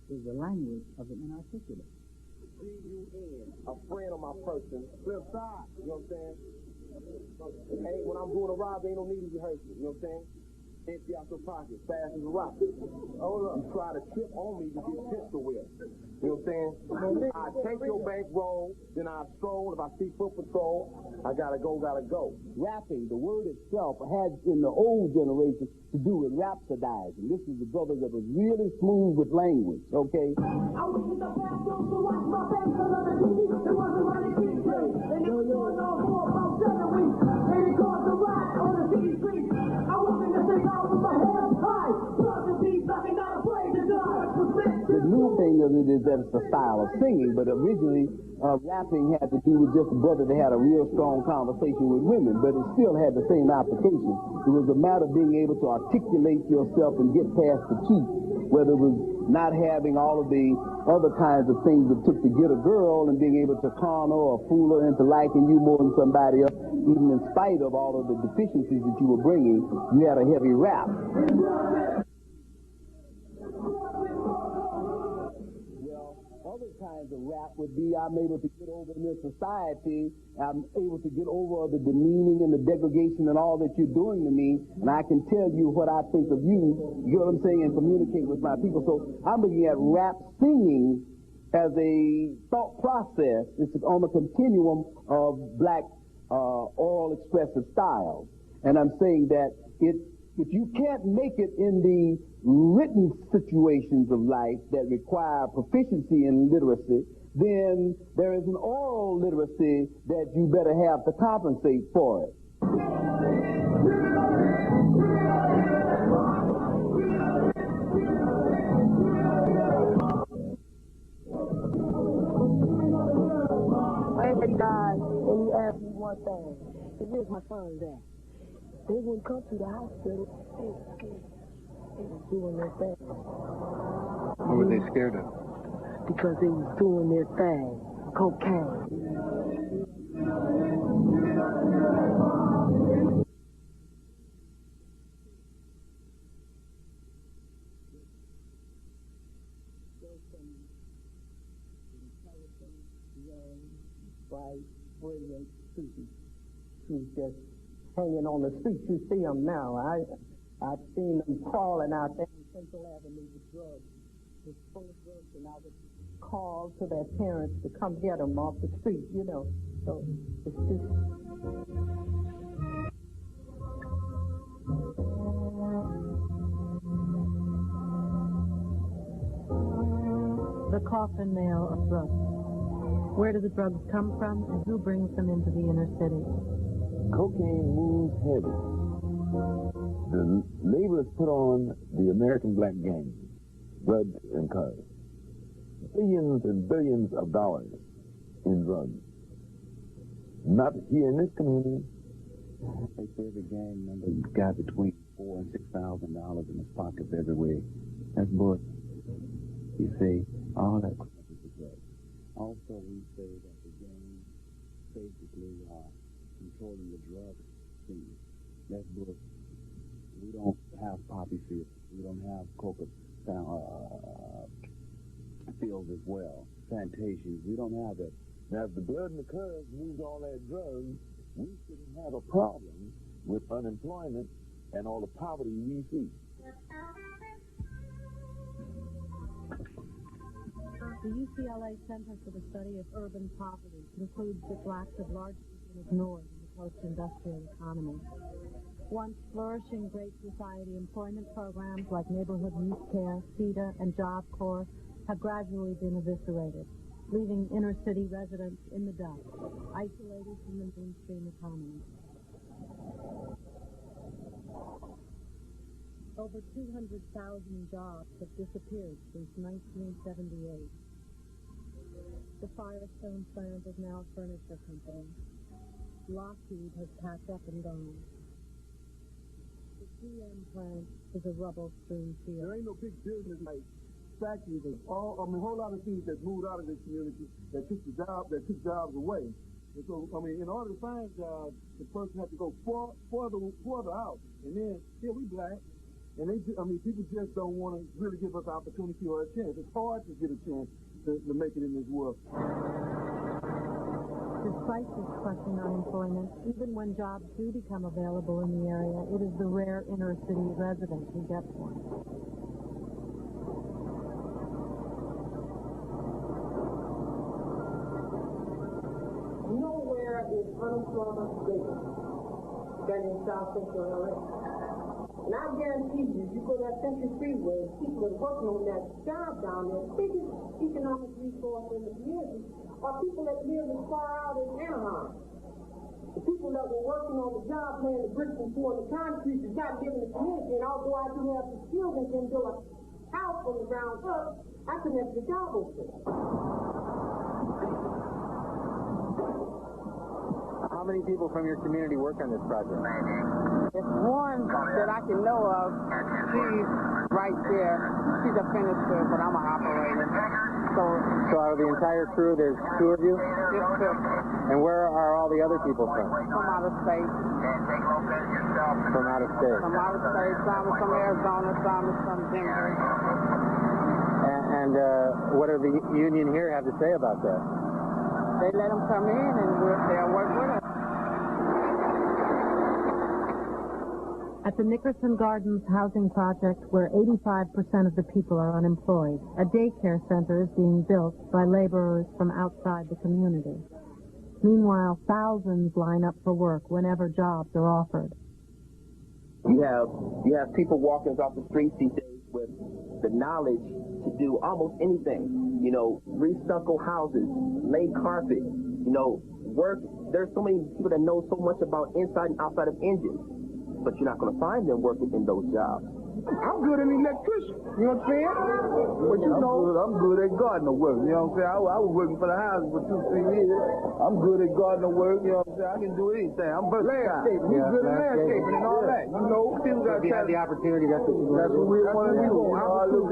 Is the language of the inarticulate. C-U-N, a friend of my person, flip side, you know what I'm saying? Hey, when I'm doing a rob, ain't no need to rehearse it, you know what I'm saying? Empty out your pocket, fast as a rock. You try to trip on me to get pistol whipped. You know what I'm saying? I take your bankroll, then I stroll. If I see foot patrol, I gotta go. Rapping, the word itself, had in the old generation to do with rhapsodizing. This is the brother that was really smooth with language, okay? I was in the bathroom to watch my face on the TV. It wasn't running TV. And it was going on for about 7 weeks. And it caused a riot on the city streets. I was in the same house with my head up high. Blood and beats, nothing, not afraid to die. The new thing of it is that it's a style of singing, but originally rapping had to do with just a brother that had a real strong conversation with women, but it still had the same application. It was a matter of being able to articulate yourself and get past the key, whether it was not having all of the other kinds of things it took to get a girl and being able to con her or fool her into liking you more than somebody else, even in spite of all of the deficiencies that you were bringing, you had a heavy rap. Other kinds of rap would be, I'm able to get over in this society, I'm able to get over the demeaning and the degradation and all that you're doing to me, and I can tell you what I think of you know what I'm saying, and communicate with my people. So I'm looking at rap singing as a thought process. It's on the continuum of black oral expressive styles. And I'm saying that if you can't make it in the written situations of life that require proficiency in literacy, then there is an oral literacy that you better have to compensate for it. When died, and he asked me one thing, where's my sons at? They wouldn't come to the hospital. They was doing their thing. What were they scared of? Because they was doing their thing. Cocaine. Bright, brilliant students who's just hanging on the streets. You see them now. I've seen them crawling out there on Central Avenue with drugs, with full of drugs, and I would call to their parents to come get them off the street, you know. So it's just... The coffin nail of drugs. Where do the drugs come from, and who brings them into the inner city? Cocaine moves heavy. The label is put on the American black gang, drugs and cars. Billions and billions of dollars in drugs. Not here in this community. They say every gang member's got between $4,000 and $6,000 in his pockets every week. That's bullshit. You see, all that crap is the drugs. Also, we say that the gang actually controlling the drug scene. That's bullshit. We don't have poppy fields. We don't have coca fields as well. Plantations. We don't have that. Now, if the blood and the curves moved all that drugs, we shouldn't have a problem with unemployment and all the poverty we see. The UCLA Center for the Study of Urban Poverty concludes that blacks have largely been ignored in the post-industrial economy. Once flourishing Great Society employment programs like Neighborhood Youth Care, CETA, and Job Corps have gradually been eviscerated, leaving inner-city residents in the dust, isolated from the mainstream economy. Over 200,000 jobs have disappeared since 1978. The Firestone plant is now a furniture company. Lockheed has packed up and gone. The GM plant is a rubble-strewn field. There ain't no big business like factories and a whole lot of things that moved out of this community that took jobs away. And so, in order to find jobs, the person had to go further out. And then, yeah, we black. And people just don't want to really give us opportunity or a chance. It's hard to get a chance to make it in this world. Despite this crushing unemployment, even when jobs do become available in the area, it is the rare inner-city resident who gets one. Nowhere is unemployment bigger than in South Central LA. And I guarantee you, you go to that Century Freeway, people are working on that job down there. The biggest economic resource in the community are people that live as far out as Anaheim. The people that were working on the job, laying the bricks and pouring the concrete, did not live in the community. And although I do have the skills and can build a house from the ground up, I couldn't have the job open. How many people from your community work on this project? There's one that I can know of. She's right there. She's a finisher, but I'm an operator. So out of the entire crew, there's two of you? Just two. And where are all the other people from? From out of state. From out of state? From out of state. Some is from Arizona, some is from Denver. And what do the union here have to say about that? They let them come in and they'll work with us. At the Nickerson Gardens housing project, where 85% of the people are unemployed, a daycare center is being built by laborers from outside the community. Meanwhile, thousands line up for work whenever jobs are offered. You have people walking off the streets these days with the knowledge to do almost anything. Restucco houses, lay carpet, work. There's so many people that know so much about inside and outside of engines. But you're not going to find them working in those jobs. I'm good in electrician, you know what I'm saying? But I'm good at gardener work, you know what I'm saying? I was working for the house for 2-3 years. I'm good at gardener work, you know what I'm saying? I can do anything. I'm landscaping. He's good at landscaping and all that. People got if you have the opportunity, that's what we want to do.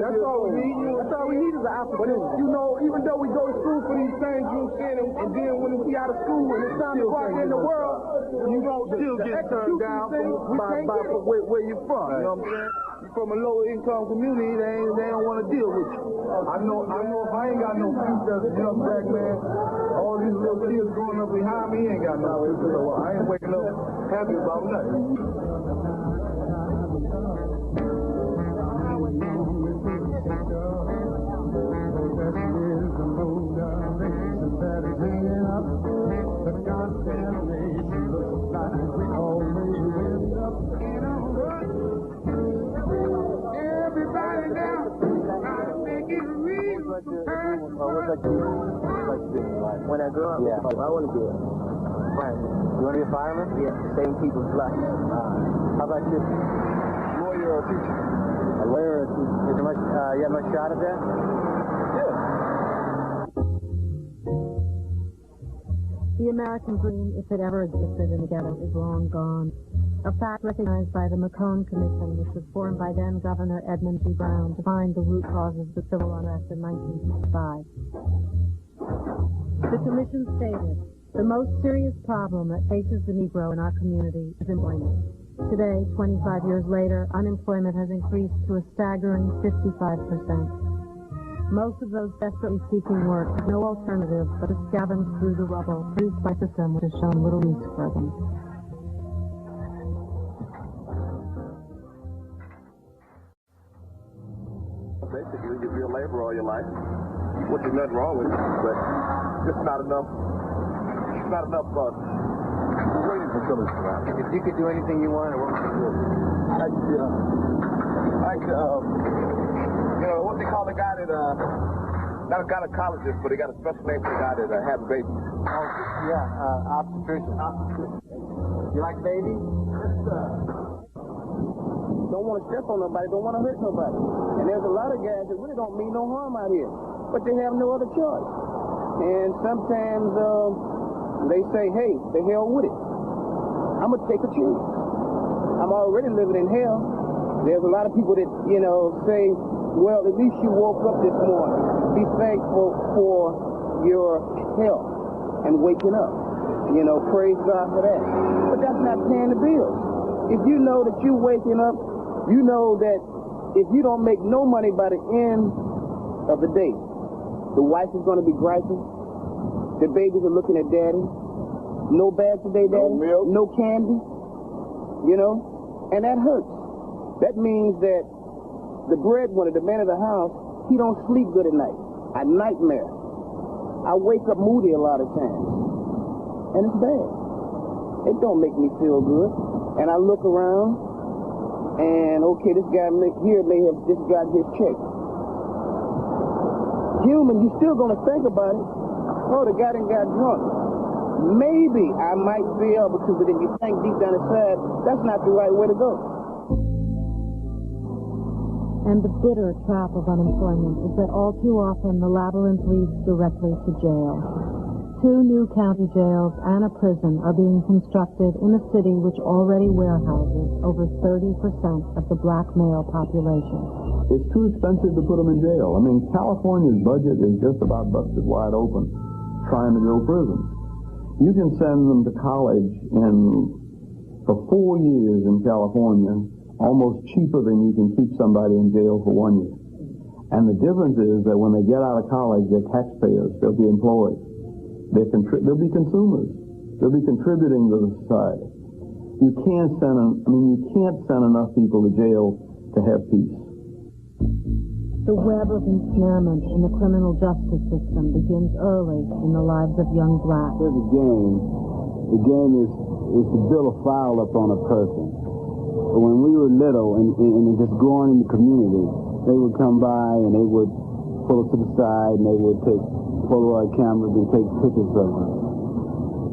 That's all we need. That's all we need is an opportunity. But even though we go to school for these things, you know what I'm saying? And then when we out of school and it's time to party in the world, you don't still get turned down by where you're from, you know what I'm saying? From a lower income community, they don't want to deal with you. I know if I ain't got no future as a young black man, all these little kids growing up behind me ain't got no future. So I ain't waking up happy about nothing. When I grow up, I want to be a fireman. You want to be a fireman? Yeah, saving people's lives. How about you? Lawyer or teacher? A lawyer or teacher. Is there much, you have much shot at that? Yeah. The American dream, if it ever existed in the ghetto, is long gone. A fact recognized by the McCone Commission, which was formed by then Governor Edmund G. Brown to find the root causes of the civil unrest in 1965. The commission stated The most serious problem that faces the Negro in our community is employment. Today, 25 years later, unemployment has increased to a staggering 55%. Most of those desperately seeking work have no alternative but to scavenge through the rubble produced by a system which has shown little use for them. Basically, you'll be a laborer all your life, which is nothing wrong with it, but just not enough training facilities for that. If you could do anything you wanted, what would you do? What they call the guy that, not a gynecologist, but he got a special name for the guy that has babies. Oh, yeah, obstetrician. You like babies? Yes, sir. Don't want to step on nobody, don't want to hurt nobody. And there's a lot of guys that really don't mean no harm out here, but they have no other choice. And sometimes they say, hey, the hell with it. I'm going to take a chance. I'm already living in hell. There's a lot of people that, say, well, at least you woke up this morning. Be thankful for your health and waking up. Praise God for that. But that's not paying the bills. If you know that you're waking up, you know that if you don't make no money by the end of the day, the wife is going to be griping. The babies are looking at daddy. No bag today, daddy. No milk. No candy. And that hurts. That means that the breadwinner, the man of the house, he don't sleep good at night. A nightmare. I wake up moody a lot of times. And it's bad. It don't make me feel good. And I look around, and okay, this guy here may have just got his check. Human, you're still going to think about it. Oh, the guy done got drunk. Maybe I might feel, because then you think deep down inside, that's not the right way to go. And the bitter trap of unemployment is that all too often the labyrinth leads directly to jail. 2 new county jails and a prison are being constructed in a city which already warehouses over 30% of the black male population. It's too expensive to put them in jail. I mean, California's budget is just about busted wide open trying to build prisons. You can send them to college for 4 years in California, almost cheaper than you can keep somebody in jail for 1 year. And the difference is that when they get out of college, they're taxpayers. They'll be employed. They'll be consumers. They'll be contributing to the society. You can't send enough people to jail to have peace. The web of ensnarement in the criminal justice system begins early in the lives of young blacks. There's a game. The game is to build a file up on a person. But when we were little and just growing in the community, they would come by and they would pull us to the side and they would take Polaroid cameras and take pictures of us.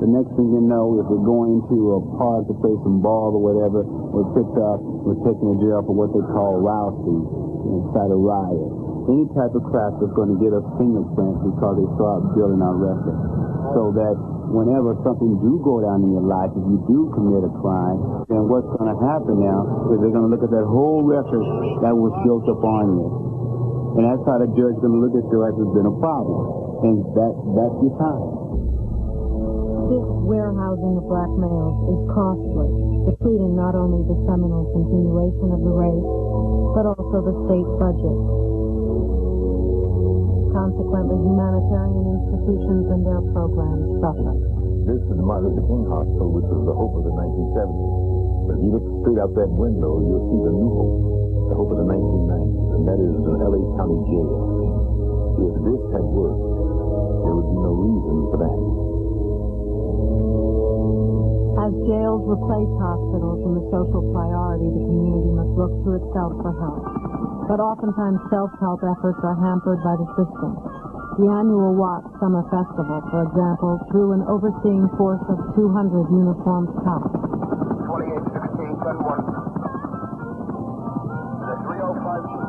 The next thing you know, if we're going to a park to play some ball or whatever, we're picked up, we're taken to jail for what they call rouseys, inside a riot. Any type of crap that's going to get us fingerprints because they start building our record. So that whenever something do go down in your life, if you do commit a crime, then what's going to happen now is they're going to look at that whole record that was built up on you. And that's how the judge is going to look at you as there's been a problem. And that's your time. This warehousing of black males is costly, depleting not only the seminal continuation of the race, but also the state budget. Consequently, humanitarian institutions and their programs suffer. This is the Martin Luther King Hospital, which was the hope of the 1970s. But if you look straight out that window, you'll see the new hope, the hope of the 1990s, and that is the L.A. County Jail. If this had worked, there would be no reason for that. As jails replace hospitals and the social priority, the community must look to itself for help. But oftentimes self-help efforts are hampered by the system. The annual Watts Summer Festival, for example, drew an overseeing force of 200 uniformed cops. 2816, gun 1. The 305.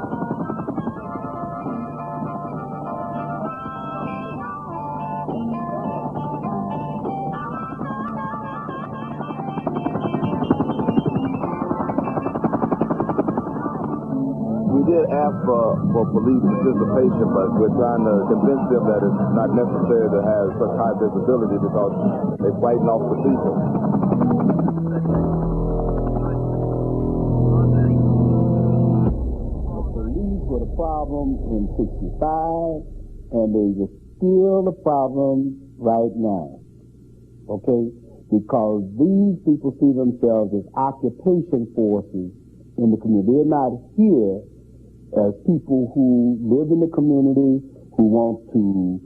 We did ask for police participation, but we're trying to convince them that it's not necessary to have such high visibility because they're fighting off the people. The police were the problem in 65, and they are still the problem right now. Okay? Because these people see themselves as occupation forces in the community. They're not here as people who live in the community, who want to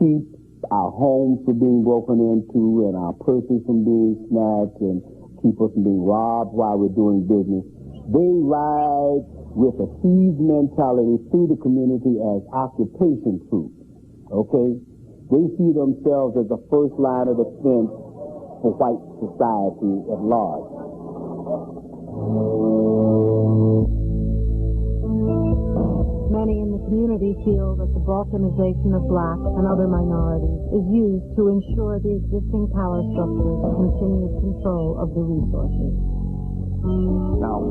keep our homes from being broken into and our purses from being snatched and keep us from being robbed while we're doing business. They ride with a siege mentality through the community as occupation troops. Okay? They see themselves as the first line of defense for white society at large. Many in the community feel that the balkanization of blacks and other minorities is used to ensure the existing power structures continued control of the resources. Now,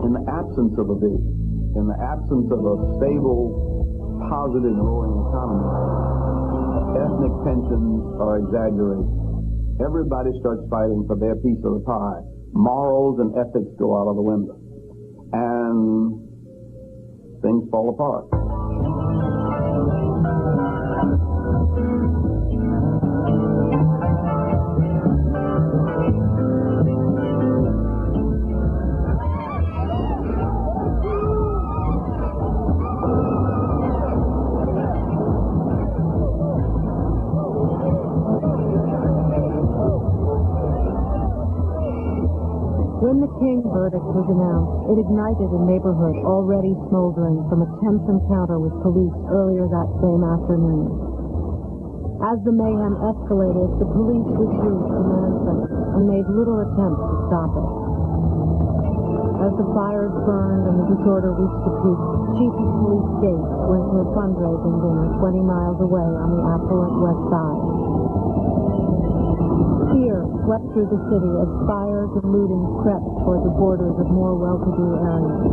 in the absence of a vision, in the absence of a stable, positive, growing economy, ethnic tensions are exaggerated. Everybody starts fighting for their piece of the pie. Morals and ethics go out of the window. And things fall apart. When the King verdict was announced, it ignited a neighborhood already smoldering from a tense encounter with police earlier that same afternoon. As the mayhem escalated, the police withdrew to Manson and made little attempt to stop it. As the fires burned and the disorder reached a peak, Chief of Police Gates went to a fundraising dinner 20 miles away on the affluent west side. Fear swept through the city as fires and looting crept toward the borders of more well-to-do areas.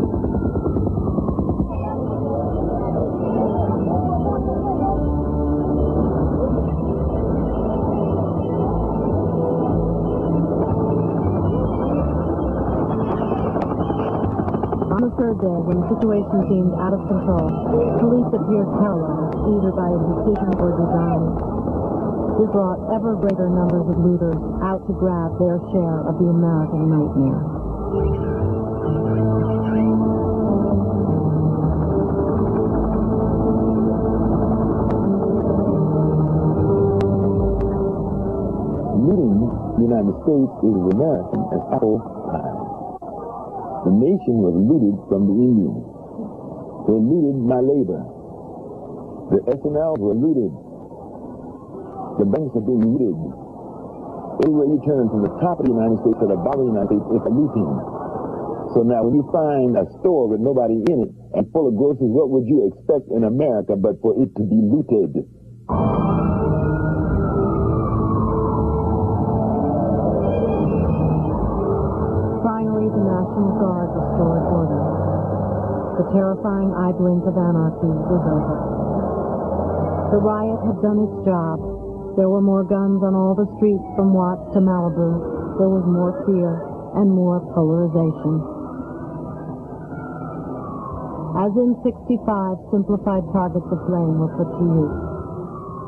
On the third day, when the situation seemed out of control, police appeared paralyzed, either by decision or design. This brought ever greater numbers of looters out to grab their share of the American nightmare. Looting the United States is as American as apple pie. The nation was looted from the Indians. They looted my labor. The SNLs were looted. The banks are being looted. Everywhere you turn, from the top of the United States to the bottom of the United States, it's a looting. So now when you find a store with nobody in it and full of groceries, what would you expect in America but for it to be looted? Finally, the National Guard restored order. The terrifying eye blink of anarchy was over. The riot had done its job. There were more guns on all the streets from Watts to Malibu. There was more fear and more polarization. As in 65, simplified targets of blame were put to use.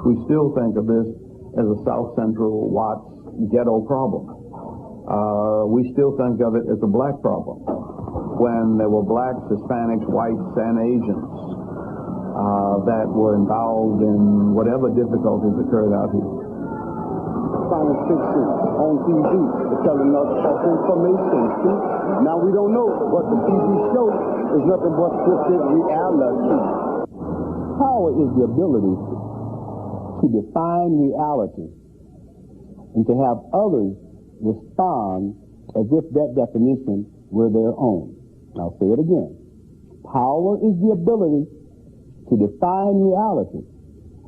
We still think of this as a South Central Watts ghetto problem. We still think of it as a black problem. When there were blacks, Hispanics, whites, and Asians that were involved in whatever difficulties occurred out here. Science fiction on TV. They're telling us false information. See? Now we don't know what the TV show is nothing but scripted reality. Power is the ability to define reality and to have others respond as if that definition were their own. I'll say it again. Power is the ability to define reality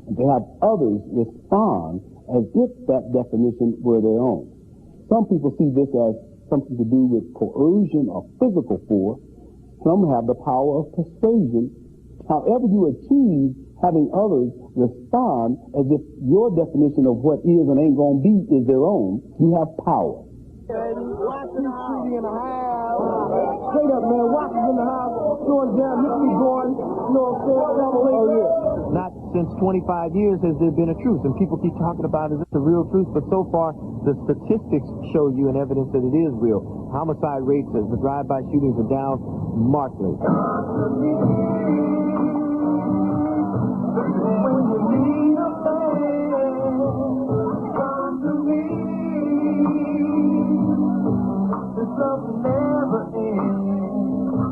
and to have others respond as if that definition were their own. Some people see this as something to do with coercion or physical force. Some have the power of persuasion. However you achieve having others respond as if your definition of what is and ain't going to be is their own, you have power. In the house. Straight up, man. Watches in the house. Going down, history going. You know what I'm saying? Oh, yeah. Not since 25 years has there been a truce, and people keep talking about, is this a real truce? But so far, the statistics show you and evidence that it is real. Homicide rates, the drive-by shootings are down markedly.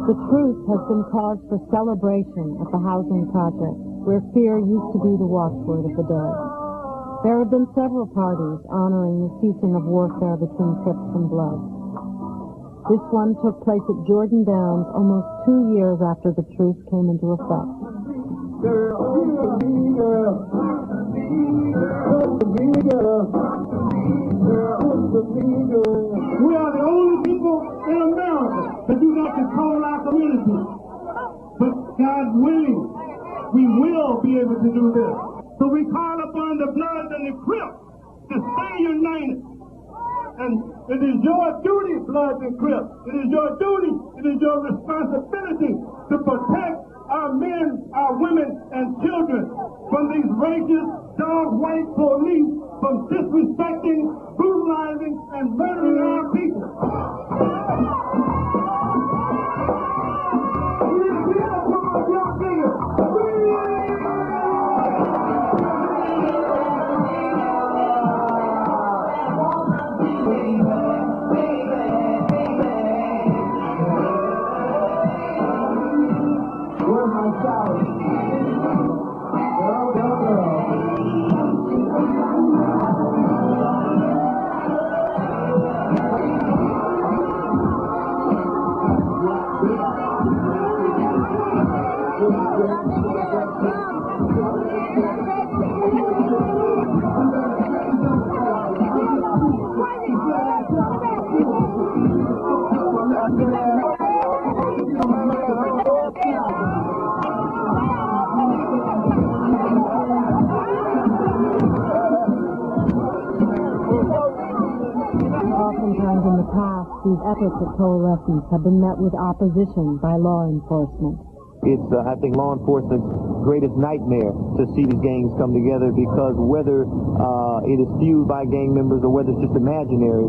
The truce has been cause for celebration at the housing project, where fear used to be the watchword of the day. There have been several parties honoring the ceasing of warfare between Crips and Bloods. This one took place at Jordan Downs almost 2 years after the truce came into effect. We are the only people in America that do not control our community. But God willing, we will be able to do this. So we call upon the Bloods and the Crips to stay united. And it is your duty, Bloods and Crips. It is your duty, it is your responsibility to protect our men, our women, and children from these racist, dog white police, from disrespecting, brutalizing, and murdering our people. Oftentimes in the past, these efforts at coalescence have been met with opposition by law enforcement. It's, I think, law enforcement's greatest nightmare to see these gangs come together, because whether it is fueled by gang members or whether it's just imaginary,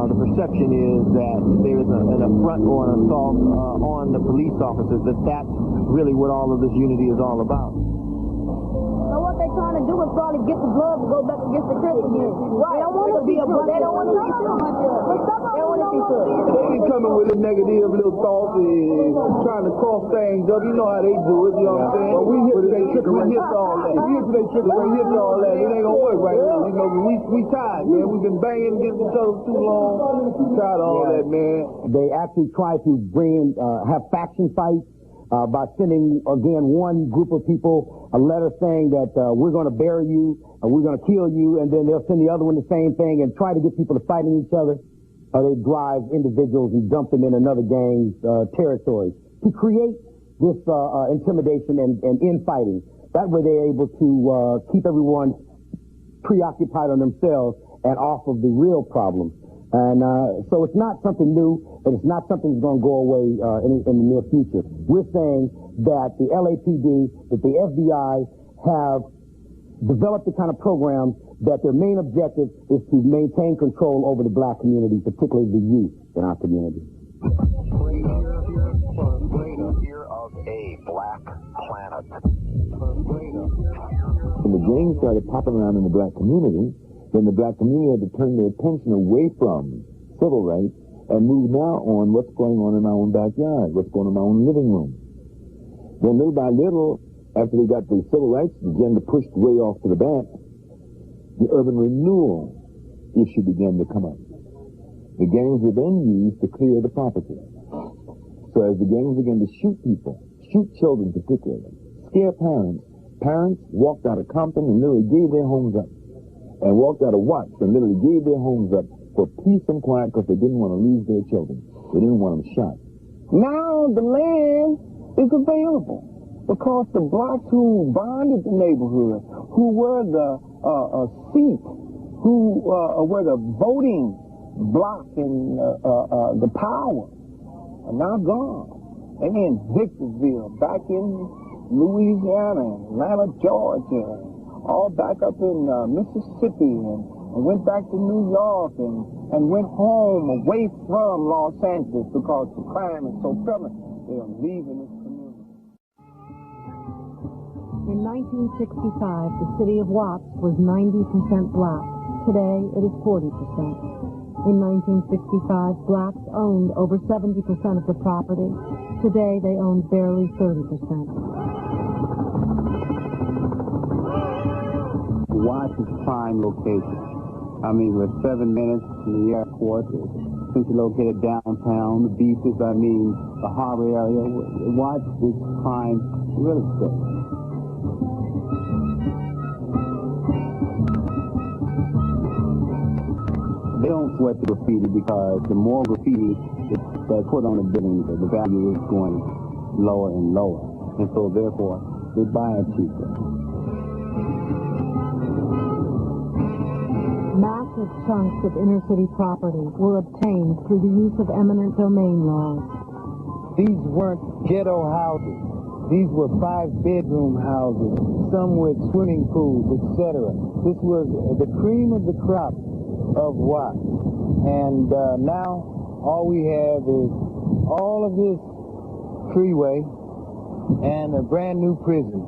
the perception is that there is an affront or an assault on the police officers, that's really what all of this unity is all about. So what they're trying to do is probably get the Bloods to go back against the Crips again. Right. They don't want to be a Blood. They don't want to see too much of it. They don't want to see too. They be coming with a negative little thoughts and trying to cross things up. You know how they do it, you know what I'm saying? Well, we hit today trigger, we hit all that. We hit today trigger, we hit all that. It ain't gonna work right now. You know, we tired, man. We've been banging against each other too long. Tired of all that, man. They actually try to bring in, have faction fights. By sending, again, one group of people a letter saying that we're going to bury you, we're going to kill you, and then they'll send the other one the same thing and try to get people to fighting each other. They drive individuals and dump them in another gang's territory to create this intimidation and infighting. That way they're able to keep everyone preoccupied on themselves and off of the real problems. And so it's not something new, and it's not something that's going to go away in the near future. We're saying that the LAPD, that the FBI have developed the kind of programs that their main objective is to maintain control over the black community, particularly the youth in our community. Year of a black planet. When the gangs started popping around in the black community, then the black community had to turn their attention away from civil rights and move now on what's going on in our own backyard, what's going on in our own living room. Then little by little, after they got the civil rights agenda pushed way off to the back, the urban renewal issue began to come up. The gangs were then used to clear the property. So as the gangs began to shoot people, shoot children particularly, scare parents, parents walked out of Compton and literally gave their homes up. And walked out of Watts and literally gave their homes up for peace and quiet because they didn't want to lose their children. They didn't want them shot. Now the land is available because the blacks who bonded the neighborhood, who were the seat, who were the voting block and the power, are now gone. And in Victorville, back in Louisiana, Atlanta, Georgia, all back up in Mississippi, and went back to New York and went home away from Los Angeles because the crime is so prevalent. They are leaving this community. In 1965, the city of Watts was 90% black. Today, it is 40%. In 1965, blacks owned over 70% of the property. Today, they own barely 30%. Watts is prime location. I mean, we're 7 minutes from the airport, essentially located downtown, the beaches, the harbor area. Watts is prime real estate. They don't sweat the graffiti because the more graffiti that's put on the building, the value is going lower and lower. And so, therefore, they buy it cheaper. Massive chunks of inner-city property were obtained through the use of eminent domain laws. These weren't ghetto houses. These were 5-bedroom houses, some with swimming pools, etc. This was the cream of the crop of Watts. And now all we have is all of this freeway and a brand new prison.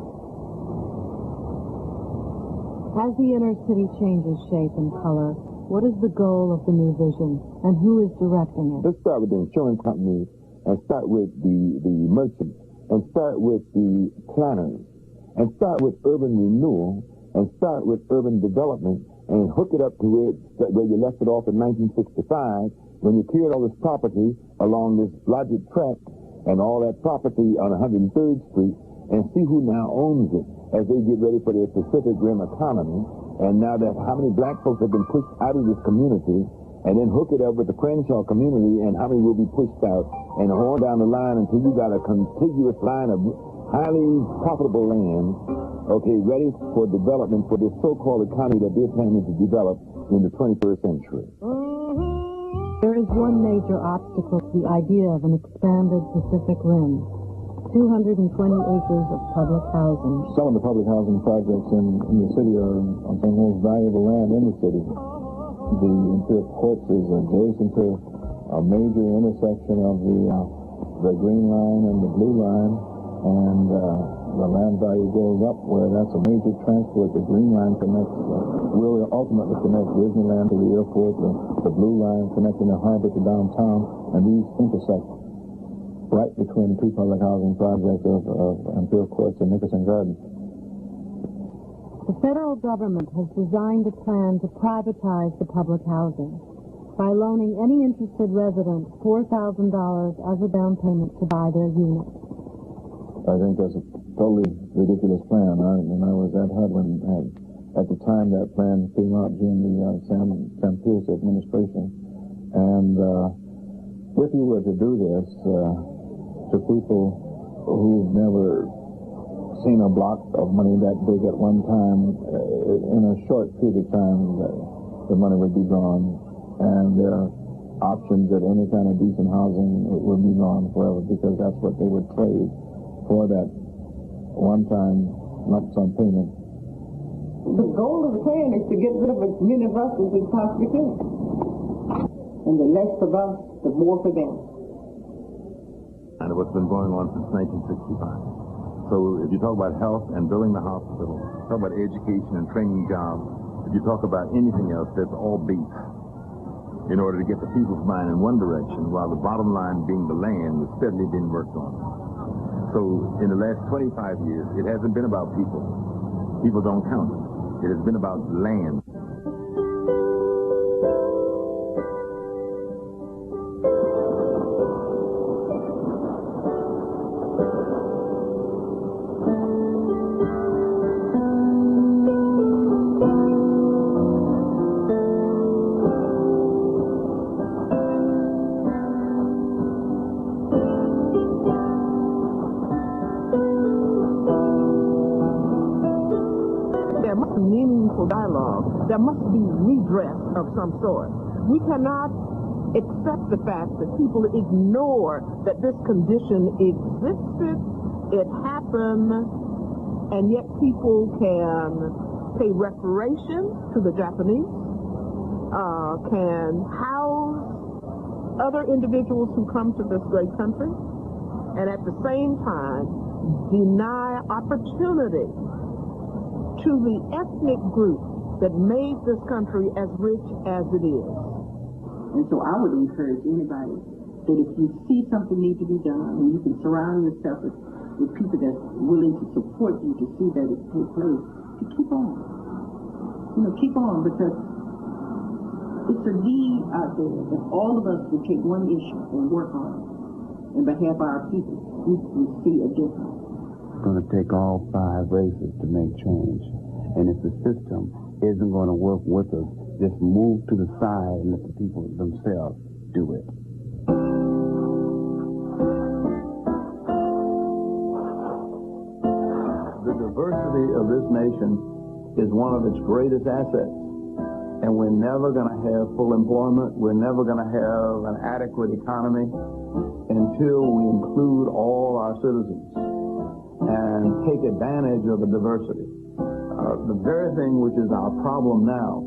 As the inner city changes shape and color, what is the goal of the new vision, and who is directing it? Let's start with the insurance companies, and start with the merchants, and start with the planners, and start with urban renewal, and start with urban development, and hook it up to where you left it off in 1965, when you cleared all this property along this logic track and all that property on 103rd Street, and see who now owns it as they get ready for their Pacific Rim economy. And now that how many black folks have been pushed out of this community, and then hook it up with the Crenshaw community, and how many will be pushed out, and on down the line until you got a contiguous line of highly profitable land, okay, ready for development for this so-called economy that they're planning to develop in the 21st century. There is one major obstacle to the idea of an expanded Pacific Rim: 220 acres of public housing. Some of the public housing projects in the city are some of the most valuable land in the city. The Imperial Courts is adjacent to a major intersection of the green line and the blue line, and the land value goes up where that's a major transport. The green line connects, will ultimately connect Disneyland to the airport, the blue line connecting the harbor to downtown, and these intersect right between the two public housing projects of Imperial Courts and Nickerson Gardens. The federal government has designed a plan to privatize the public housing by loaning any interested resident $4,000 as a down payment to buy their unit. I think that's a totally ridiculous plan. I was at HUD when, at the time that plan came out during the Sam Pierce administration. And if you were to do this to people who've never seen a block of money that big at one time, in a short period of time, the money would be gone, and their options at any kind of decent housing would be gone forever, because that's what they would trade for that one-time lump sum payment. The goal of the plan is to get rid of as many of us as we possibly can. And the less of us, the more for them. And what's been going on since 1965. So if you talk about health and building the hospital, talk about education and training jobs, if you talk about anything else, that's all beef in order to get the people's mind in one direction, while the bottom line being the land is steadily being worked on. So in the last 25 years, it hasn't been about people. People don't count it. It has been about land. there must be redress of some sort. We cannot accept the fact that people ignore that this condition existed, it happened, and yet people can pay reparations to the Japanese, can house other individuals who come to this great country, and at the same time deny opportunity to the ethnic group that made this country as rich as it is. And so I would encourage anybody that if you see something need to be done, and you can surround yourself with people that's willing to support you to see that it take place, to keep on. Keep on, because it's a need out there. If all of us would take one issue and work on it on behalf of our people, we would see a difference. It's going to take all 5 races to make change. And if the system isn't going to work with us, just move to the side and let the people themselves do it. The diversity of this nation is one of its greatest assets. And we're never going to have full employment. We're never going to have an adequate economy until we include all our citizens and take advantage of the diversity. The very thing which is our problem now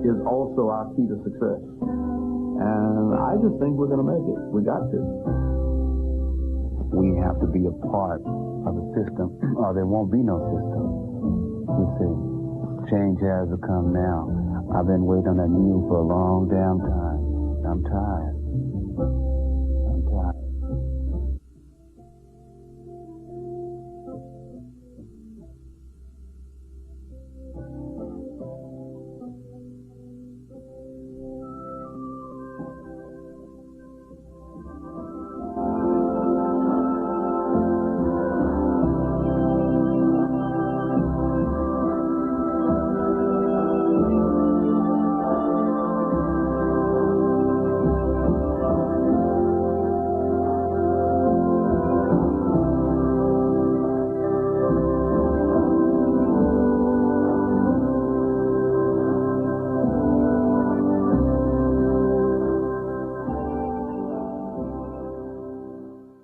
is also our key to success. And I just think we're going to make it. We got to. We have to be a part of the system, or there won't be no system. You see, change has to come now. I've been waiting on that mule for a long damn time. I'm tired.